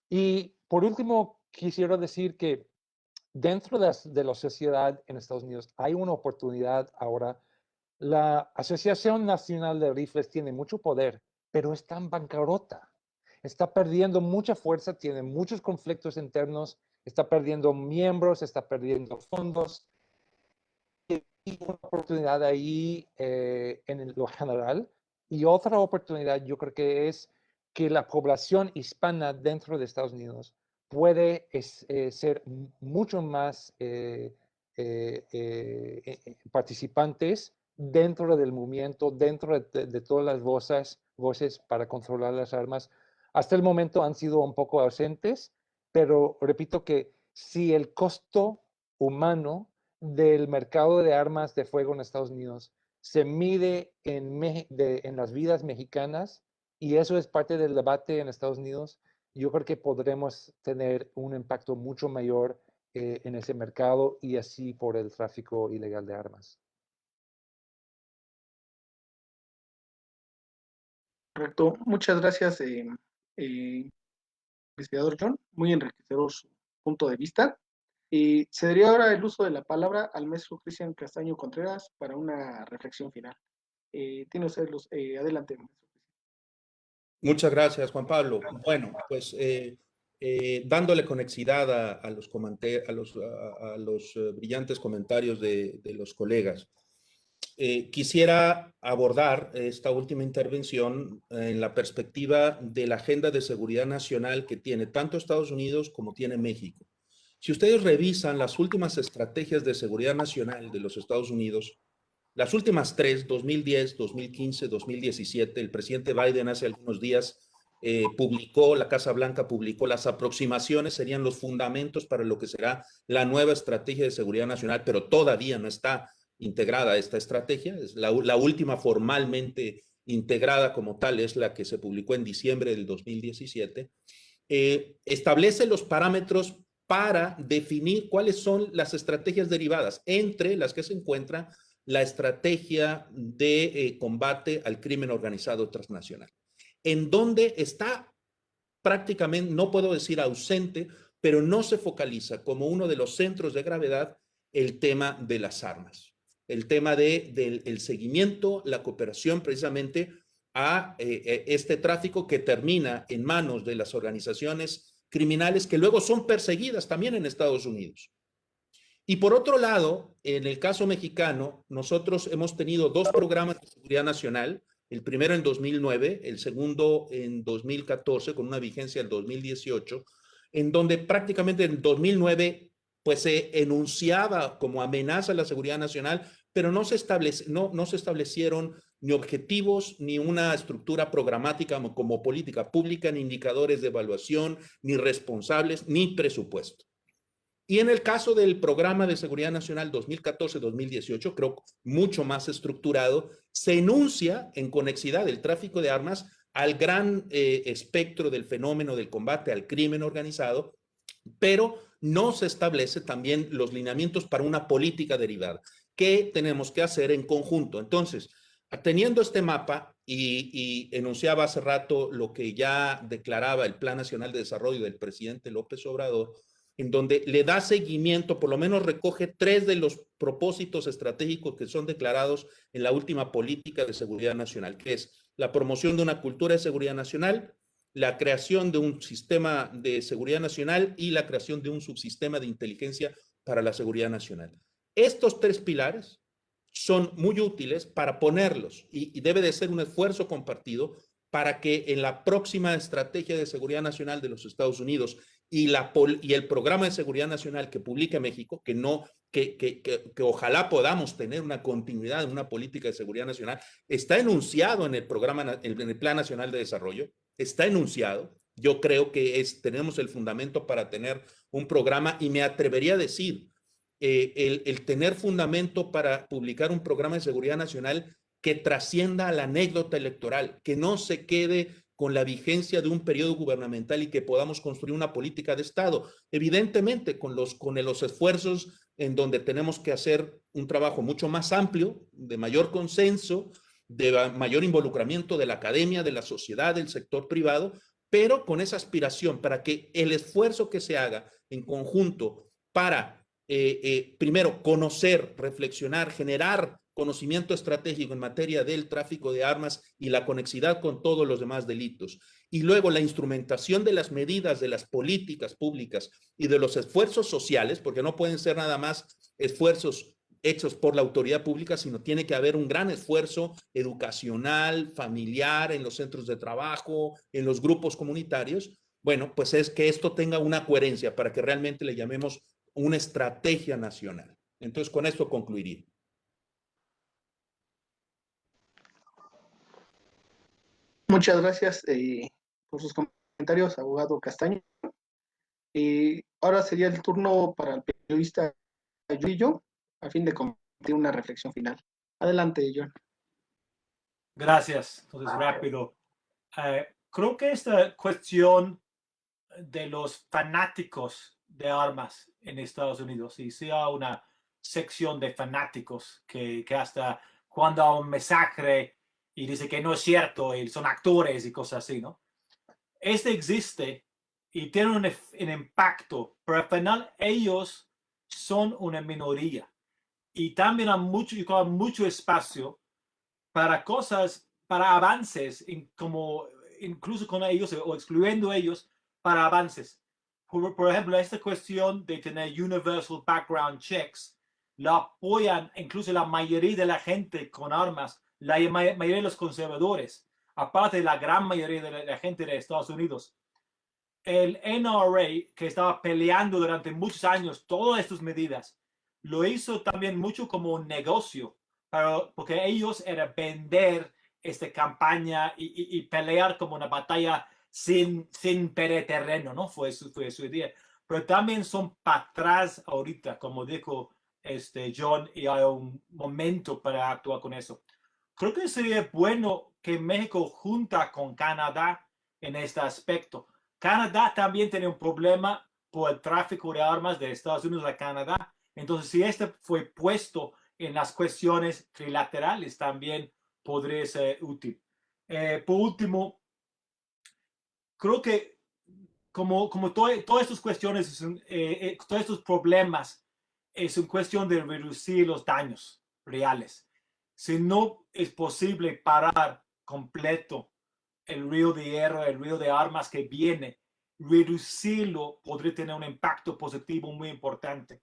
Y por último, quisiera decir que dentro de la sociedad en Estados Unidos hay una oportunidad ahora. La Asociación Nacional de Rifles tiene mucho poder, pero está en bancarrota. Está perdiendo mucha fuerza, tiene muchos conflictos internos, está perdiendo miembros, está perdiendo fondos. Y una oportunidad ahí en lo general. Y otra oportunidad yo creo que es que la población hispana dentro de Estados Unidos puede ser mucho más participantes dentro del movimiento, dentro de todas las voces para controlar las armas. Hasta el momento han sido un poco ausentes, pero repito que si el costo humano del mercado de armas de fuego en Estados Unidos se mide en las vidas mexicanas, y eso es parte del debate en Estados Unidos, yo creo que podremos tener un impacto mucho mayor en ese mercado y así por el tráfico ilegal de armas. Correcto. Muchas gracias, investigador John. Muy enriquecedor su punto de vista. Y cedería ahora el uso de la palabra al maestro Cristian Castaño Contreras para una reflexión final. Tiene usted adelante, maestro. Muchas gracias, Juan Pablo. Bueno, pues dándole conexidad a los brillantes comentarios de los colegas, quisiera abordar esta última intervención en la perspectiva de la agenda de seguridad nacional que tiene tanto Estados Unidos como tiene México. Si ustedes revisan las últimas estrategias de seguridad nacional de los Estados Unidos, las últimas tres, 2010, 2015, 2017, el presidente Biden hace algunos días la Casa Blanca publicó las aproximaciones, serían los fundamentos para lo que será la nueva estrategia de seguridad nacional, pero todavía no está integrada esta estrategia. Es la última formalmente integrada como tal es la que se publicó en diciembre del 2017. Establece los parámetros para definir cuáles son las estrategias derivadas, entre las que se encuentra la estrategia de combate al crimen organizado transnacional, en donde está prácticamente, no puedo decir ausente, pero no se focaliza como uno de los centros de gravedad el tema de las armas, el tema del seguimiento, la cooperación precisamente a este tráfico que termina en manos de las organizaciones criminales que luego son perseguidas también en Estados Unidos. Y por otro lado, en el caso mexicano, nosotros hemos tenido dos programas de seguridad nacional, el primero en 2009, el segundo en 2014, con una vigencia del 2018, en donde prácticamente en 2009 pues se enunciaba como amenaza a la seguridad nacional, pero no se establecieron ni objetivos, ni una estructura programática como política pública, ni indicadores de evaluación, ni responsables, ni presupuesto. Y en el caso del Programa de Seguridad Nacional 2014-2018, creo mucho más estructurado, se enuncia en conexidad el tráfico de armas al gran espectro del fenómeno del combate al crimen organizado, pero no se establece también los lineamientos para una política derivada. ¿Qué tenemos que hacer en conjunto? Entonces, teniendo este mapa y enunciaba hace rato lo que ya declaraba el Plan Nacional de Desarrollo del presidente López Obrador, en donde le da seguimiento, por lo menos recoge 3 de los propósitos estratégicos que son declarados en la última política de seguridad nacional, que es la promoción de una cultura de seguridad nacional, la creación de un sistema de seguridad nacional y la creación de un subsistema de inteligencia para la seguridad nacional. Estos 3 pilares son muy útiles para ponerlos y debe de ser un esfuerzo compartido para que en la próxima estrategia de seguridad nacional de los Estados Unidos y el programa de seguridad nacional que publique México, que ojalá podamos tener una continuidad en una política de seguridad nacional, está enunciado en el programa, en el Plan Nacional de Desarrollo, está enunciado. Yo creo que tenemos el fundamento para tener un programa y me atrevería a decir, el tener fundamento para publicar un programa de seguridad nacional que trascienda a la anécdota electoral, que no se quede con la vigencia de un periodo gubernamental y que podamos construir una política de Estado. Evidentemente, con los esfuerzos en donde tenemos que hacer un trabajo mucho más amplio, de mayor consenso, de mayor involucramiento de la academia, de la sociedad, del sector privado, pero con esa aspiración para que el esfuerzo que se haga en conjunto para, primero, conocer, reflexionar, generar conocimiento estratégico en materia del tráfico de armas y la conexidad con todos los demás delitos. Y luego la instrumentación de las medidas, de las políticas públicas y de los esfuerzos sociales, porque no pueden ser nada más esfuerzos hechos por la autoridad pública, sino tiene que haber un gran esfuerzo educacional, familiar, en los centros de trabajo, en los grupos comunitarios. Bueno, pues es que esto tenga una coherencia para que realmente le llamemos una estrategia nacional. Entonces, con esto concluiría. Muchas gracias por sus comentarios, abogado Castaño. Ahora sería el turno para el periodista Yurillo, a fin de compartir una reflexión final. Adelante, John. Gracias. Entonces, rápido. Creo que esta cuestión de los fanáticos de armas en Estados Unidos, y sea una sección de fanáticos que hasta cuando hay un masacre y dice que no es cierto y son actores y cosas así, ¿no? Existe y tiene un impacto, pero al final ellos son una minoría y también hay mucho espacio para cosas, para avances, como incluso con ellos o excluyendo ellos para avances. Por ejemplo, esta cuestión de tener universal background checks la apoyan incluso la mayoría de la gente con armas, la mayoría de los conservadores, aparte de la gran mayoría de la gente de Estados Unidos. El NRA, que estaba peleando durante muchos años todas estas medidas, lo hizo también mucho como un negocio, porque ellos era vender esta campaña y pelear como una batalla sin perder terreno, ¿no? Fue su idea. Pero también son para atrás ahorita, como dijo John, y hay un momento para actuar con eso. Creo que sería bueno que México junta con Canadá en este aspecto. Canadá también tiene un problema por el tráfico de armas de Estados Unidos a Canadá. Entonces, si este fue puesto en las cuestiones trilaterales también podría ser útil. Por último, creo que como todas estas cuestiones, todos estos problemas, es una cuestión de reducir los daños reales. Si no es posible parar completo el río de hierro, el río de armas que viene, reducirlo podría tener un impacto positivo muy importante.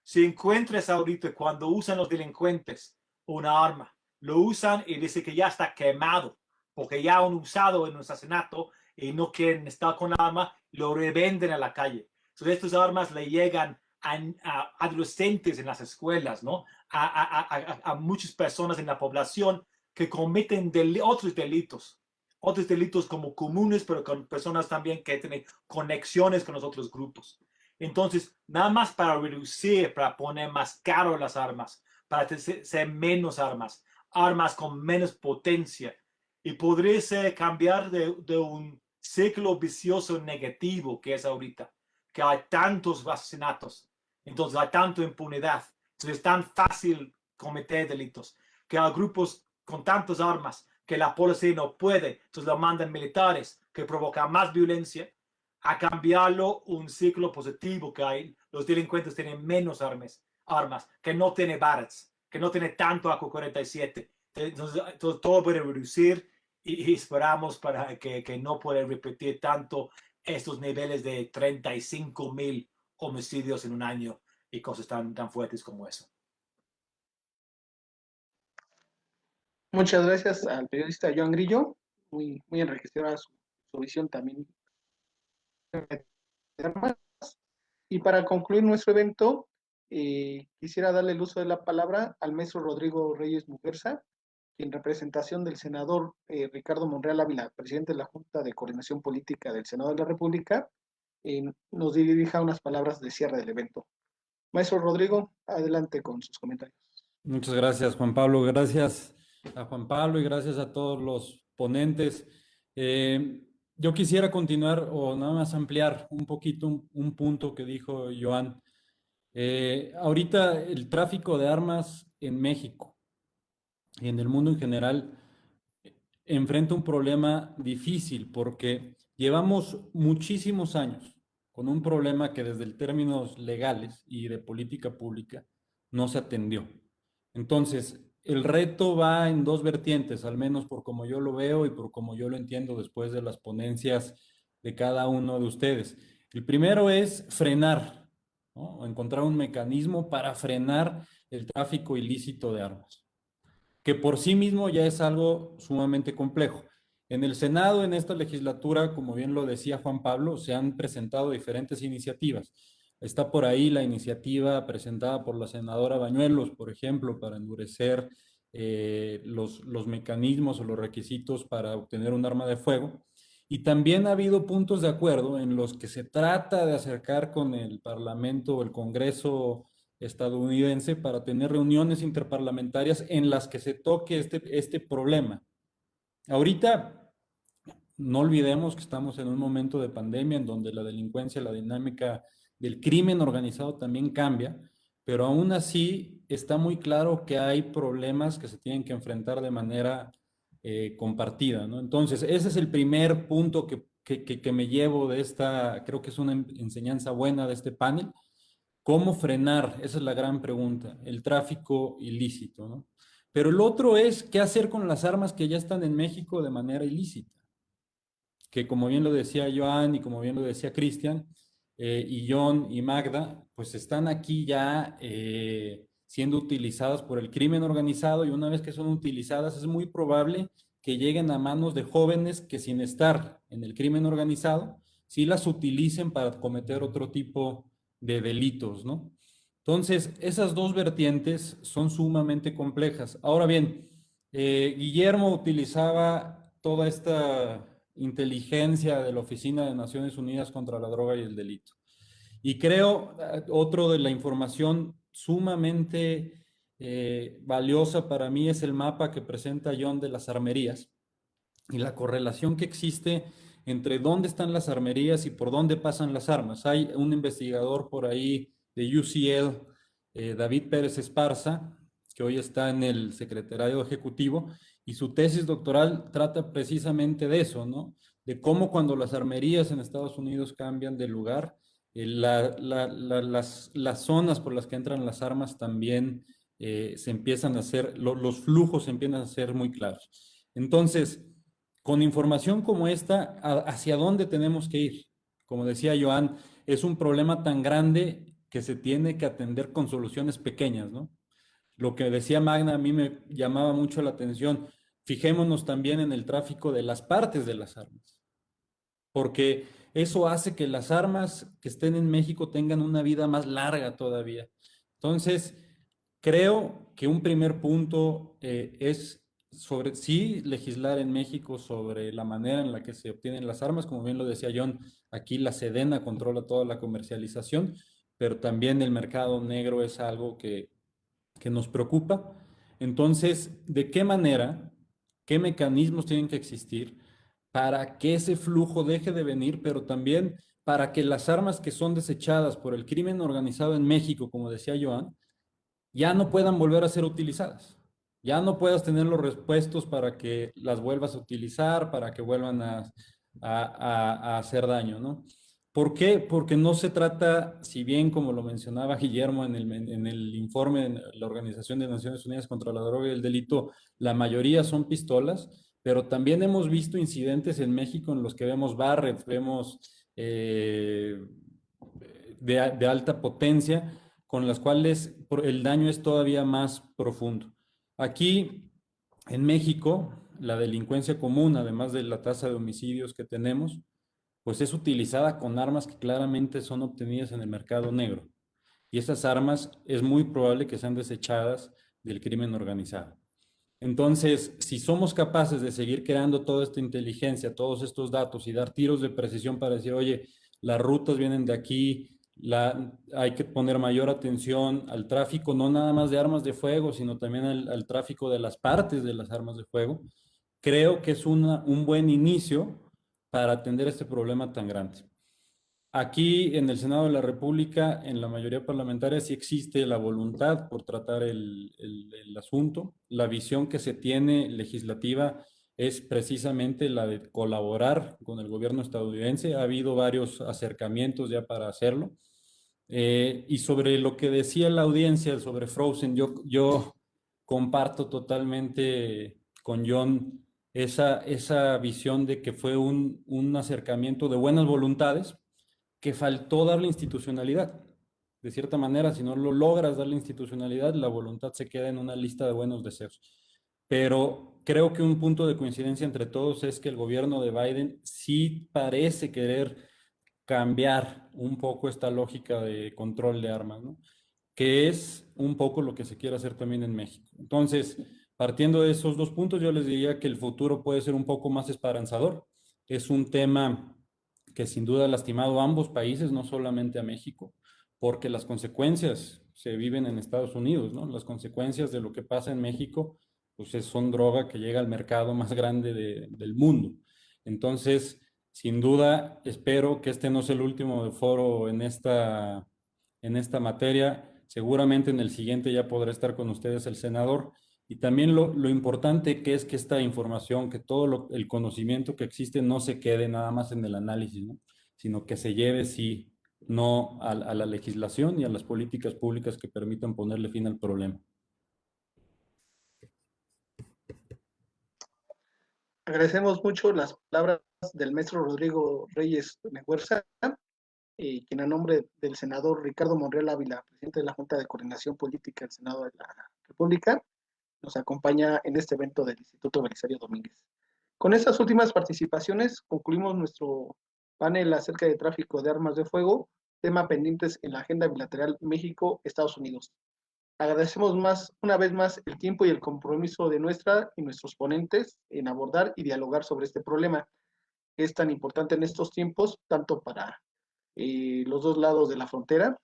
Si encuentras ahorita cuando usan los delincuentes una arma, lo usan y dicen que ya está quemado, porque ya han usado en un asesinato y no quieren estar con la arma, lo revenden a la calle. Entonces, estas armas le llegan a adolescentes en las escuelas, ¿no? A muchas personas en la población que cometen otros delitos como comunes, pero con personas también que tienen conexiones con los otros grupos. Entonces, nada más para reducir, para poner más caro las armas, para ser menos armas, armas con menos potencia. Y podría ser cambiar de un ciclo vicioso negativo que es ahorita, que hay tantos asesinatos, entonces hay tanta impunidad, entonces es tan fácil cometer delitos, que hay grupos con tantas armas que la policía no puede, entonces lo mandan militares que provocan más violencia, a cambiarlo un ciclo positivo que hay. Los delincuentes tienen menos armas, que no tiene balas, que no tiene tanto AK-47. Entonces, todo puede reducir y esperamos para que no pueda repetir tanto estos niveles de 35,000 homicidios en un año y cosas tan fuertes como eso. Muchas gracias al periodista Joan Grillo, muy enriquecedora su visión también. Y para concluir nuestro evento, quisiera darle el uso de la palabra al maestro Rodrigo Reyes Muguerza, en representación del senador Ricardo Monreal Ávila, presidente de la Junta de Coordinación Política del Senado de la República, nos dirija unas palabras de cierre del evento. Maestro Rodrigo, adelante con sus comentarios. Muchas gracias, Juan Pablo. Gracias a Juan Pablo y gracias a todos los ponentes. Yo quisiera continuar o nada más ampliar un poquito un punto que dijo Joan. Ahorita el tráfico de armas en México y en el mundo en general enfrenta un problema difícil porque llevamos muchísimos años con un problema que desde términos legales y de política pública no se atendió. Entonces, el reto va en dos vertientes, al menos por como yo lo veo y por como yo lo entiendo después de las ponencias de cada uno de ustedes. El primero es frenar, ¿no? Encontrar un mecanismo para frenar el tráfico ilícito de armas, que por sí mismo ya es algo sumamente complejo. En el Senado, en esta legislatura, como bien lo decía Juan Pablo, se han presentado diferentes iniciativas. Está por ahí la iniciativa presentada por la senadora Bañuelos, por ejemplo, para endurecer los mecanismos o los requisitos para obtener un arma de fuego. Y también ha habido puntos de acuerdo en los que se trata de acercar con el Parlamento o el Congreso estadounidense para tener reuniones interparlamentarias en las que se toque este problema. Ahorita, no olvidemos que estamos en un momento de pandemia en donde la delincuencia, la dinámica del crimen organizado también cambia, pero aún así está muy claro que hay problemas que se tienen que enfrentar de manera compartida, ¿no? Entonces, ese es el primer punto que me llevo de esta, creo que es una enseñanza buena de este panel. ¿Cómo frenar? Esa es la gran pregunta, el tráfico ilícito, ¿no? Pero el otro es, ¿qué hacer con las armas que ya están en México de manera ilícita? Que como bien lo decía Joan y como bien lo decía Cristian, y John y Magda, pues están aquí ya siendo utilizadas por el crimen organizado y una vez que son utilizadas es muy probable que lleguen a manos de jóvenes que sin estar en el crimen organizado, sí las utilicen para cometer otro tipo de delitos, ¿no? Entonces, esas dos vertientes son sumamente complejas. Ahora bien, Guillermo utilizaba toda esta inteligencia de la Oficina de Naciones Unidas contra la Droga y el Delito. Y creo, otro de la información sumamente valiosa para mí es el mapa que presenta John de las armerías y la correlación que existe entre dónde están las armerías y por dónde pasan las armas. Hay un investigador por ahí de UCL, David Pérez Esparza, que hoy está en el Secretariado Ejecutivo, y su tesis doctoral trata precisamente de eso, ¿no? De cómo cuando las armerías en Estados Unidos cambian de lugar, las zonas por las que entran las armas también se empiezan a hacer, los flujos se empiezan a hacer muy claros. Entonces, con información como esta, ¿hacia dónde tenemos que ir? Como decía Joan, es un problema tan grande que se tiene que atender con soluciones pequeñas, ¿no? Lo que decía Magna a mí me llamaba mucho la atención. Fijémonos también en el tráfico de las partes de las armas, porque eso hace que las armas que estén en México tengan una vida más larga todavía. Entonces, creo que un primer punto es sobre sí legislar en México sobre la manera en la que se obtienen las armas. Como bien lo decía John, aquí la Sedena controla toda la comercialización, pero también el mercado negro es algo que nos preocupa. Entonces, ¿de qué manera, qué mecanismos tienen que existir para que ese flujo deje de venir, pero también para que las armas que son desechadas por el crimen organizado en México, como decía Joan, ya no puedan volver a ser utilizadas? Ya no puedas tener los repuestos para que las vuelvas a utilizar, para que vuelvan a hacer daño, ¿no? ¿Por qué? Porque no se trata, si bien como lo mencionaba Guillermo en el informe de la Organización de Naciones Unidas contra la Droga y el Delito, la mayoría son pistolas, pero también hemos visto incidentes en México en los que vemos Barrett, vemos de alta potencia, con las cuales el daño es todavía más profundo. Aquí, en México, la delincuencia común, además de la tasa de homicidios que tenemos, pues es utilizada con armas que claramente son obtenidas en el mercado negro. Y esas armas es muy probable que sean desechadas del crimen organizado. Entonces, si somos capaces de seguir creando toda esta inteligencia, todos estos datos y dar tiros de precisión para decir, oye, las rutas vienen de aquí, hay que poner mayor atención al tráfico, no nada más de armas de fuego, sino también al tráfico de las partes de las armas de fuego, creo que es un buen inicio para atender este problema tan grande. Aquí en el Senado de la República, en la mayoría parlamentaria, sí existe la voluntad por tratar el asunto. La visión que se tiene legislativa es precisamente la de colaborar con el gobierno estadounidense. Ha habido varios acercamientos ya para hacerlo. Y sobre lo que decía la audiencia sobre Frozen, yo comparto totalmente con John esa visión de que fue un acercamiento de buenas voluntades, que faltó darle institucionalidad. De cierta manera, si no lo logras darle institucionalidad, la voluntad se queda en una lista de buenos deseos. Pero creo que un punto de coincidencia entre todos es que el gobierno de Biden sí parece querer cambiar un poco esta lógica de control de armas, ¿no? Que es un poco lo que se quiere hacer también en México. Entonces, partiendo de esos dos puntos, yo les diría que el futuro puede ser un poco más esperanzador. Es un tema que sin duda ha lastimado a ambos países, no solamente a México, porque las consecuencias se viven en Estados Unidos, ¿no? Las consecuencias de lo que pasa en México, pues son droga que llega al mercado más grande del mundo. Entonces, sin duda, espero que este no sea el último foro en esta materia. Seguramente en el siguiente ya podrá estar con ustedes el senador. Y también lo importante que es que esta información, que todo el conocimiento que existe no se quede nada más en el análisis, ¿no? Sino que se lleve, sí, no a la legislación y a las políticas públicas que permitan ponerle fin al problema. Agradecemos mucho las palabras del maestro Rodrigo Reyes Neguerza, quien a nombre del senador Ricardo Monreal Ávila, presidente de la Junta de Coordinación Política del Senado de la República, nos acompaña en este evento del Instituto Belisario Domínguez. Con estas últimas participaciones concluimos nuestro panel acerca de tráfico de armas de fuego, tema pendientes en la agenda bilateral México-Estados Unidos. Agradecemos una vez más el tiempo y el compromiso de nuestra y nuestros ponentes en abordar y dialogar sobre este problema, que es tan importante en estos tiempos, tanto para los dos lados de la frontera,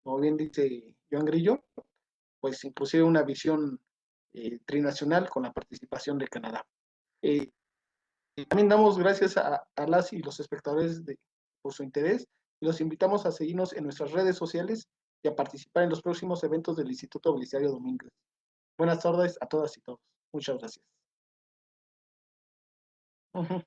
como bien dice Joan Grillo, pues inclusive una visión trinacional con la participación de Canadá. También damos gracias a las y los espectadores por su interés y los invitamos a seguirnos en nuestras redes sociales y a participar en los próximos eventos del Instituto Belisario Domínguez. Buenas tardes a todas y todos. Muchas gracias. Ujú.